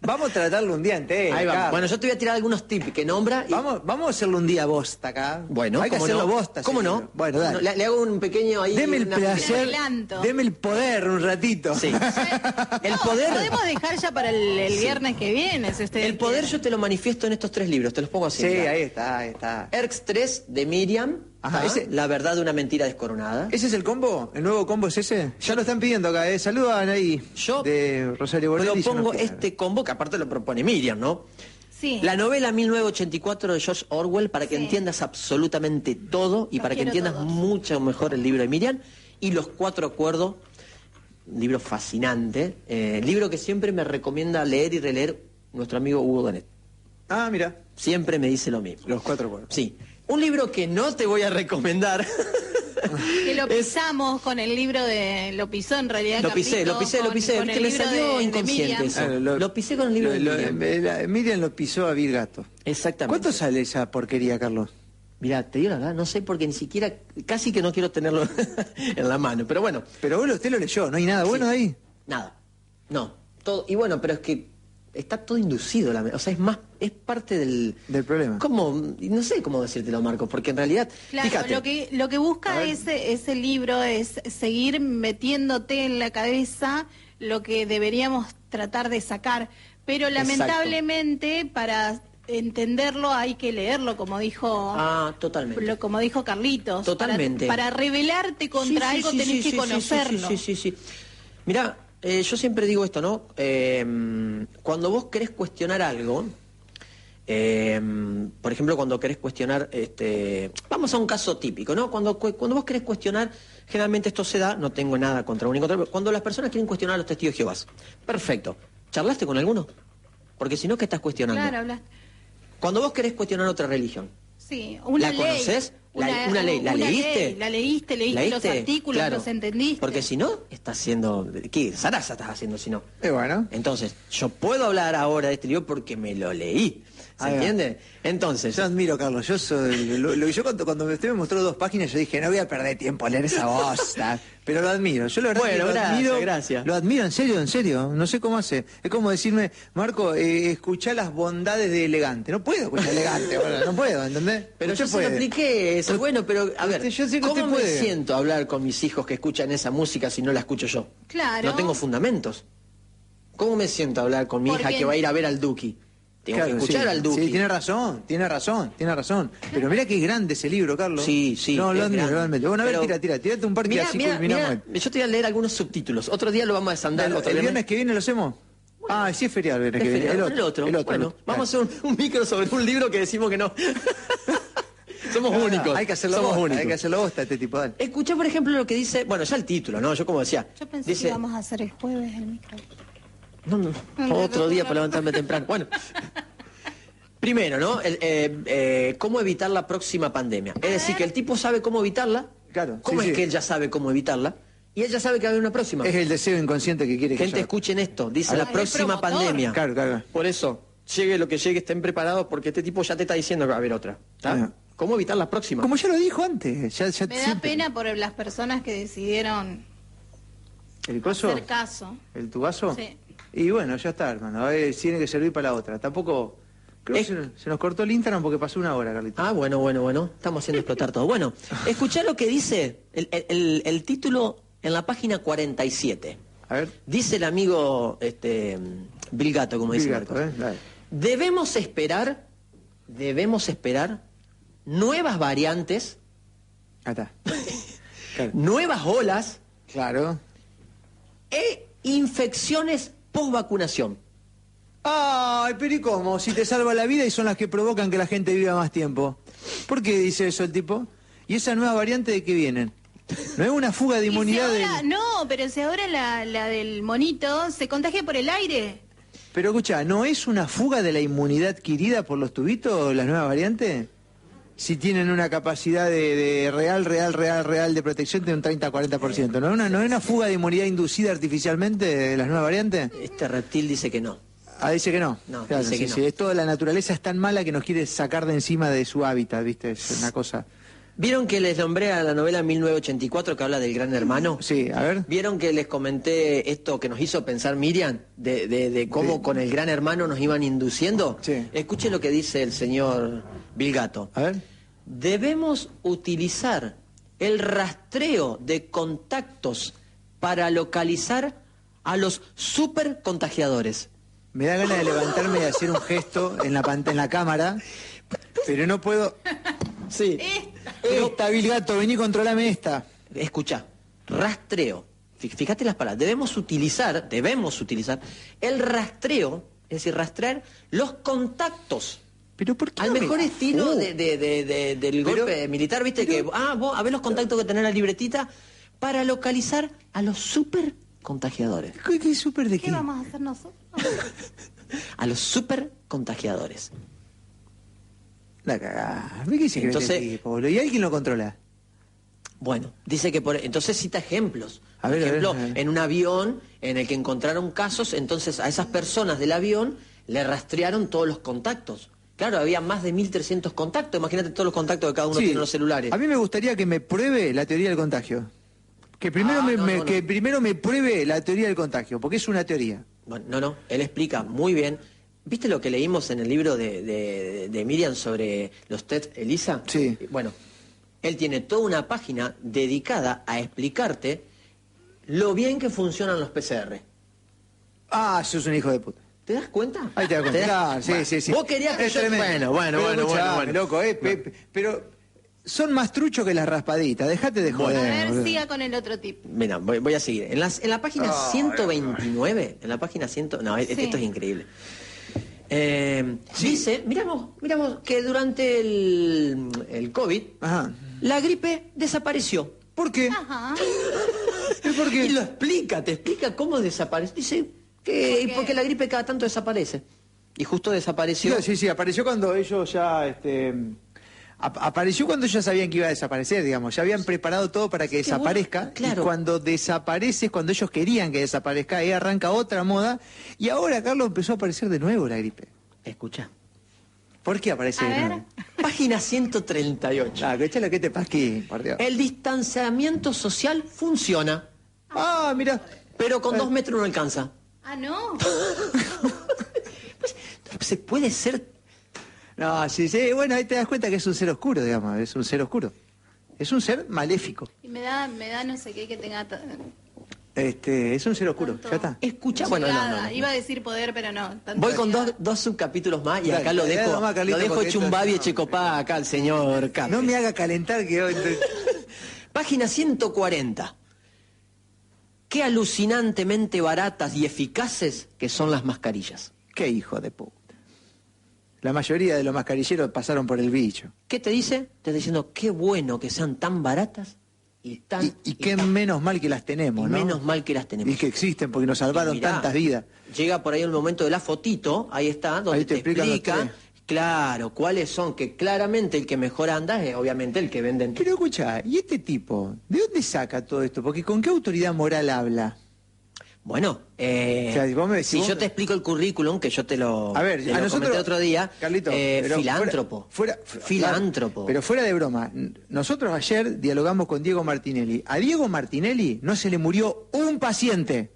Vamos a tratarlo un día entero. ahí vamos. Carlos. Bueno, yo te voy a tirar algunos tips que nombra. Y... Vamos a hacerlo un día bosta acá. Bueno, hay que ¿cómo hacerlo no? bosta. ¿Cómo ese no? libro. Bueno, dale. No, le hago un pequeño ahí. Deme el una- placer, adelanto. deme el poder un ratito. Sí. El No, poder. podemos dejar ya para el viernes que viene, si ustedes El poder quieren. yo te lo manifiesto en estos 3 libros, te los pongo así. Sí, mirá. ahí está. Erx 3 de Miriam. Ajá, ¿está? ese- La verdad de una mentira descoronada. ¿Ese es el combo? ¿El nuevo combo es ese? Ya lo están pidiendo acá, Saludan ahí. Yo de Rosario Borelli. propongo ya nos este combo que aparte lo propone Miriam, ¿no? Sí. La novela 1984 de George Orwell para que Sí. entiendas absolutamente todo y Los para que quiero entiendas todos. mucho mejor el libro de Miriam y los 4 acuerdos, libro fascinante, libro que siempre me recomienda leer y releer nuestro amigo Hugo Donet. Ah, mira, Siempre me dice lo mismo. los 4 cuerpos. Sí. Un libro que no te voy a recomendar Que lo pisamos con el libro de... Lo pisó en realidad Lo pisé, con que el me libro salió de inconsciente Miriam. eso. Lo pisé con el libro de Miriam. Miriam lo pisó a Virgato. Exactamente. ¿Cuánto sale esa porquería, Carlos? Mirá, te digo la verdad, no sé porque ni siquiera, casi que no quiero tenerlo en la mano, pero bueno. Pero usted lo leyó, ¿no hay nada bueno Sí. ahí? Nada, no. Todo, y bueno, pero es que está todo inducido, o sea, es parte del problema. ¿Cómo? No sé cómo decírtelo, Marcos, porque en realidad, Claro, fíjate. lo que busca ese libro es seguir metiéndote en la cabeza lo que deberíamos tratar de sacar, pero lamentablemente para entenderlo hay que leerlo, como dijo Totalmente. como dijo Carlitos. Totalmente. Para rebelarte contra algo tenés que conocerlo. Sí. Mirá, yo siempre digo esto, ¿no? Cuando vos querés cuestionar algo, por ejemplo, cuando querés cuestionar, vamos a un caso típico, ¿no? Cuando vos querés cuestionar, generalmente esto se da, no tengo nada contra uno ni contra otro, cuando las personas quieren cuestionar a los testigos de Jehová. Perfecto. ¿Charlaste con alguno? Porque si no, ¿qué estás cuestionando? Claro, hablaste. Cuando vos querés cuestionar otra religión, Sí, una ¿la ley. conoces? ¿Una ley? ¿La leíste? La leíste los artículos, Claro. los entendiste. Porque si no, estás haciendo... ¿Qué? Zaraza estás haciendo si no. Bueno. Entonces, yo puedo hablar ahora de este libro porque me lo leí. ¿Se Ahí va. entiende? Entonces... Yo admiro, Carlos, yo cuando usted me mostró 2 páginas, yo dije, no voy a perder tiempo a leer esa bosta. Pero lo admiro, yo la verdad Bueno, que lo admiro. gracias. Lo admiro, en serio, no sé cómo hace. Es como decirme, Marco, escuchá las bondades de Elegante. No puedo escuchar Elegante, ahora, no puedo, ¿entendés? Pero Usted yo se lo apliqué eso. Bueno, pero a ver, Yo sé que ¿cómo usted me puede. siento a hablar con mis hijos que escuchan esa música si no la escucho yo? Claro. No tengo fundamentos. ¿Cómo me siento a hablar con mi hija Porque- que va a ir a ver al Duki? Tengo que escuchar al Duki. Sí, tiene razón. Pero mira qué grande ese libro, Carlos. Sí. No, lo es admiro, grande. lo admiro. Bueno, a ver, Pero- tírate un par que Mirá, así mirá, culminamos. mirá, yo te voy a leer algunos subtítulos. Otro día lo vamos a desandar. ¿El viernes que viene lo hacemos? Sí es feriado el viernes que viene. El otro. Bueno, vamos a hacer un micro sobre un libro que decimos que no. Somos únicos. Hay que hacerlo Somos bosta, únicos. hay que hacerlo bosta este tipo, dale. Escuché, por ejemplo, lo que dice... Bueno, ya el título, ¿no? Yo como decía... Yo pensé dice, que íbamos a hacer el jueves el micro. No, otro día para levantarme temprano. Bueno, primero, ¿no? ¿Cómo evitar la próxima pandemia? Es decir, que el tipo sabe cómo evitarla. Claro, ¿Cómo sí, es sí. que él ya sabe cómo evitarla? Y él ya sabe que va a haber una próxima. Es el deseo inconsciente que quiere que Gente, yo... escuchen esto. Dice la el próxima promotor. pandemia. Claro. Por eso, llegue lo que llegue, estén preparados porque este tipo ya te está diciendo que va a haber otra. ¿Está? Ah. ¿Cómo evitar la próxima? Como ya lo dijo antes. Ya Me da siempre. pena por las personas que decidieron ¿El coso? hacer caso. ¿El tubazo? Sí. Y bueno, ya está, hermano. A ver, tiene que servir para la otra. Tampoco... Creo que se nos cortó el Instagram porque pasó 1 hora, Carlitos. Ah, bueno. Estamos haciendo explotar todo. Bueno, escuchá lo que dice el título en la página 47. A ver. Dice el amigo Bill Gatto, como dice Bill Gatto, Marcos. dale. Debemos esperar nuevas variantes, Ahí está. Claro. nuevas olas Claro. e infecciones post vacunación. Ay, pero ¿y cómo? Si te salva la vida y son las que provocan que la gente viva más tiempo. ¿Por qué dice eso el tipo? ¿Y esa nueva variante de qué vienen? ¿No es una fuga de Y si inmunidad ahora- No, pero si ahora la del monito se contagia por el aire. Pero escucha, ¿no es una fuga de la inmunidad adquirida por los tubitos, las nuevas variantes? Si tienen una capacidad de real de protección de un 30-40%. ¿No es una fuga de inmunidad inducida artificialmente de las nuevas variantes? Este reptil dice que no. Dice que no. No, Claro, dice sí, que no. sí, es toda la naturaleza es tan mala que nos quiere sacar de encima de su hábitat, ¿viste? Es una cosa... ¿Vieron que les nombré a la novela 1984 que habla del Gran Hermano? Sí, a ver. ¿Vieron que les comenté esto que nos hizo pensar Miriam? De cómo con el Gran Hermano nos iban induciendo. Sí. Escuche lo que dice el señor Bill Gatto. A ver. Debemos utilizar el rastreo de contactos para localizar a los supercontagiadores. Me da ganas de levantarme y hacer un gesto en la cámara, pero no puedo... Sí. Esta, Bill Gatto, vení, controlame esta. Escucha, rastreo. Fíjate las palabras. Debemos utilizar el rastreo, es decir, rastrear los contactos. Pero ¿por qué Al no me mejor la- estilo Oh. del Pero- golpe militar, viste que, vos a ver los contactos que tenés en la libretita para localizar a los super contagiadores. ¿Qué súper de qué? ¿Qué vamos a hacer nosotros? A los super contagiadores. La cagada. ¿Qué se cree Entonces- este tipo, boludo? ¿Y alguien lo controla? Bueno, dice que entonces cita ejemplos. A Por ver, ejemplo, a ver. en un avión en el que encontraron casos, entonces a esas personas del avión le rastrearon todos los contactos. Claro, había más de 1.300 contactos. Imagínate todos los contactos que cada uno Sí. tiene en los celulares. A mí me gustaría que me pruebe la teoría del contagio. Que primero, No. que primero me pruebe la teoría del contagio, porque es una teoría. Bueno, no, él explica muy bien. ¿Viste lo que leímos en el libro de Miriam sobre los test ELISA? Sí. Bueno, él tiene toda una página dedicada a explicarte lo bien que funcionan los PCR. Ah, sos un hijo de puta. ¿Te das cuenta? Ahí te das cuenta. Claro, Bueno, sí. Vos querías que Es yo... tremendo. Bueno. Pero escuchame, loco, pero son más truchos que las raspaditas. Dejate de A joder. ver, boludo. siga con el otro tip. Mira, voy a seguir. En la página 129, en la página 100... No, Sí. esto es increíble. Dice, miramos que durante el COVID, Ajá. la gripe desapareció. ¿Por qué? Ajá. ¿Y por qué? Y lo explica, te explica cómo desaparece. Dice que ¿Por qué? porque la gripe cada tanto desaparece. Y justo desapareció. Sí, apareció cuando ellos ya... apareció cuando ellos sabían que iba a desaparecer, digamos. Ya habían preparado todo para que Sí, desaparezca. bueno, claro. Y cuando desaparece es cuando ellos querían que desaparezca. Ahí arranca otra moda. Y ahora, Carlos, empezó a aparecer de nuevo la gripe. Escucha. ¿Por qué aparece A de ver. nuevo? Página 138. Ah, que lo que te pasquí, por Dios. El distanciamiento social funciona, Ah, mira. pero con 2 metros no alcanza. Ah, no. Pues, se puede ser... No, sí, bueno, ahí te das cuenta que es un ser oscuro, digamos, es un ser oscuro. Es un ser maléfico. Y me da no sé qué que tenga... Es un ser oscuro, tanto ya está. Escucha, bueno, llegada. no. Iba a decir poder, pero no. tanto Voy con llegada. dos subcapítulos más y Dale, acá lo dale, dejo, nomás, Carlito, lo dejo porque hecho un esto- babi no, echecopá acá al señor Capri. No me haga calentar que hoy... Página 140. Qué alucinantemente baratas y eficaces que son las mascarillas. Qué hijo de puta. La mayoría de los mascarilleros pasaron por el bicho. ¿Qué te dice? Te está diciendo qué bueno que sean tan baratas y tan... Y qué menos mal que las tenemos, y ¿no? menos mal que las tenemos. Y que existen porque nos salvaron Y mirá, tantas vidas. Llega por ahí el momento de la fotito, ahí está, donde Ahí te te explican los explica, tres. claro, cuáles son, que claramente el que mejor anda es obviamente el que venden. Pero escucha, ¿y este tipo? ¿De dónde saca todo esto? Porque ¿con qué autoridad moral habla? Bueno, O sea, si vos me decís, si vos yo me- te explico el currículum, que yo te lo, A ver, te a lo nosotros, comenté otro día, Carlito, pero filántropo. Filántropo. Claro, pero fuera de broma, nosotros ayer dialogamos con Diego Martinelli. A Diego Martinelli no se le murió un paciente.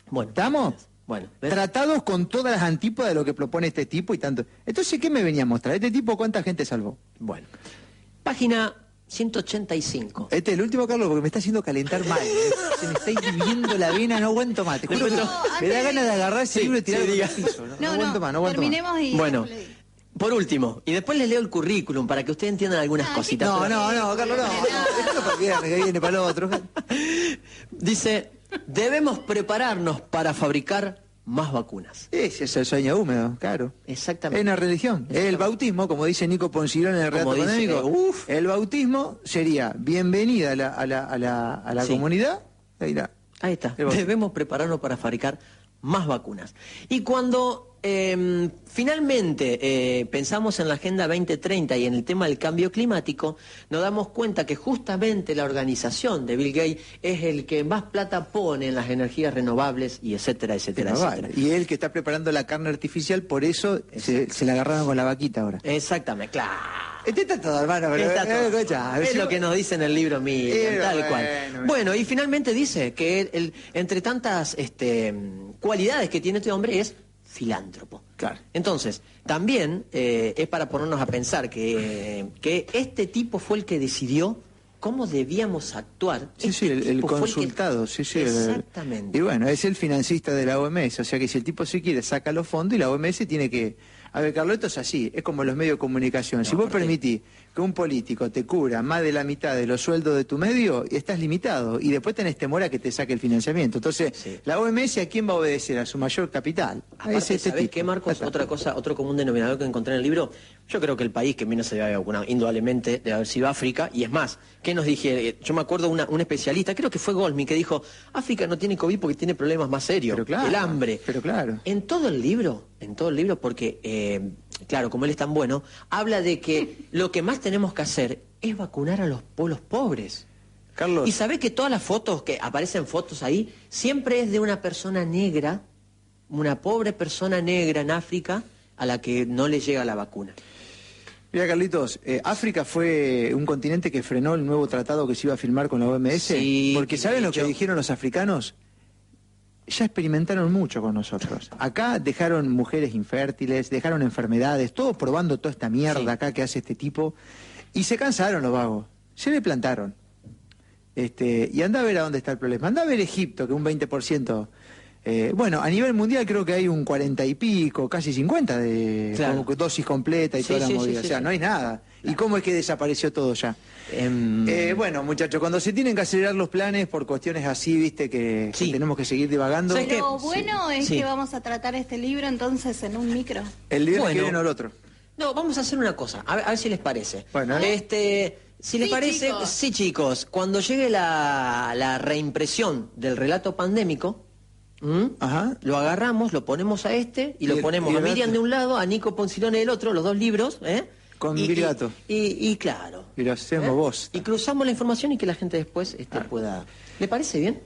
Bueno, ¿Estamos? bueno, ¿ves? Tratados con todas las antípodas de lo que propone este tipo y tanto. Entonces, ¿qué me venía a mostrar? ¿Este tipo cuánta gente salvó? Bueno, página 185. Este es el último, Carlos, porque me está haciendo calentar mal. Se me está hirviendo la vena, no aguanto más. Te juro que No, me da antes ganas de agarrar ese Sí, libro y tirarlo sí, por diga. el piso. No aguanto más, no aguanto más. terminemos y... Bueno, después le digo. por último, y después les leo el currículum para que ustedes entiendan algunas cositas. No, Pero- no, Carlos, no. Déjalo para el viernes, que viene para el otro. Dice, debemos prepararnos para fabricar más vacunas. Ese es el sueño húmedo, claro. Es Exactamente. una religión. Es el bautismo, como dice Nico Poncirón en el relato Como dice, pandémico. El bautismo sería bienvenida a la Sí. comunidad. Ahí está. Ahí está. El bautismo. Debemos prepararnos para fabricar más vacunas. Y cuando finalmente pensamos en la Agenda 2030 y en el tema del cambio climático, nos damos cuenta que justamente la organización de Bill Gates es el que más plata pone en las energías renovables y etcétera, etcétera, No etcétera. vale. Y él que está preparando la carne artificial, por eso se la agarraron con la vaquita ahora. Exactamente, claro. Este está todo, hermano. Pero, Está todo. escucha, a ver Es si- lo que nos dice en el libro Miriam, Pero tal cual. bueno. Bueno, y finalmente dice que entre tantas cualidades que tiene este hombre es filántropo. Claro. Entonces, también es para ponernos a pensar que este tipo fue el que decidió cómo debíamos actuar. Sí, Este sí, el tipo fue el que- consultado, sí, sí. Exactamente. Y bueno, es el financista de la OMS, o sea que si el tipo se quiere saca los fondos y la OMS tiene que... A ver, Carlos, esto es así, es como los medios de comunicación. Si vos aparte- permitís que un político te cubra más de la mitad de los sueldos de tu medio, estás limitado y después tenés temor a que te saque el financiamiento. Entonces, Sí. la OMS, ¿a quién va a obedecer? A su mayor capital. Aparte, Es este ¿sabés tipo. qué, Marcos? Ya está. Otra cosa, otro común denominador que encontré en el libro, yo creo que el país que menos se había vacunado, indudablemente, debe haber sido África, y es más, ¿qué nos dije? Yo me acuerdo un especialista, creo que fue Golmi, que dijo, África no tiene COVID porque tiene problemas más serios, Pero claro, el hambre. pero claro. En todo el libro, porque claro, como él es tan bueno, habla de que lo que más tenemos que hacer es vacunar a los pueblos pobres. Carlos. Y sabés que todas las fotos, que aparecen fotos ahí, siempre es de una persona negra, una pobre persona negra en África, a la que no le llega la vacuna. Mira, Carlitos, África fue un continente que frenó el nuevo tratado que se iba a firmar con la OMS, Sí, porque ¿saben lo que hecho. dijeron los africanos? Ya experimentaron mucho con nosotros. Acá dejaron mujeres infértiles, dejaron enfermedades, todos probando toda esta mierda Sí. acá que hace este tipo, y se cansaron los vagos, se le plantaron. Y anda a ver a dónde está el problema. Anda a ver Egipto, que un 20%. Bueno, a nivel mundial creo que hay un 40 y pico, casi 50 de Claro. dosis completa y Sí, toda la sí, movida. sí, O sea, sí. no hay nada. ¿Y cómo es que desapareció todo ya? Bueno, muchachos, cuando se tienen que acelerar los planes por cuestiones así, viste, que Sí. tenemos que seguir divagando. ¿Sabes qué? Lo bueno es Sí. que vamos a tratar este libro entonces en un micro. El viernes Bueno. que viene o el otro. No, vamos a hacer una cosa, a ver si les parece. Bueno. Si les Sí, parece, chicos. sí, chicos, cuando llegue la reimpresión del relato pandémico, Ajá. lo agarramos, lo ponemos a este y Y lo el- ponemos y a el Miriam otro. de un lado, a Nico Poncilone del otro, los dos libros, ¿eh? Con Y- Virgato. Y claro. Y lo hacemos vos. Y cruzamos la información y que la gente después pueda... ¿Le parece bien?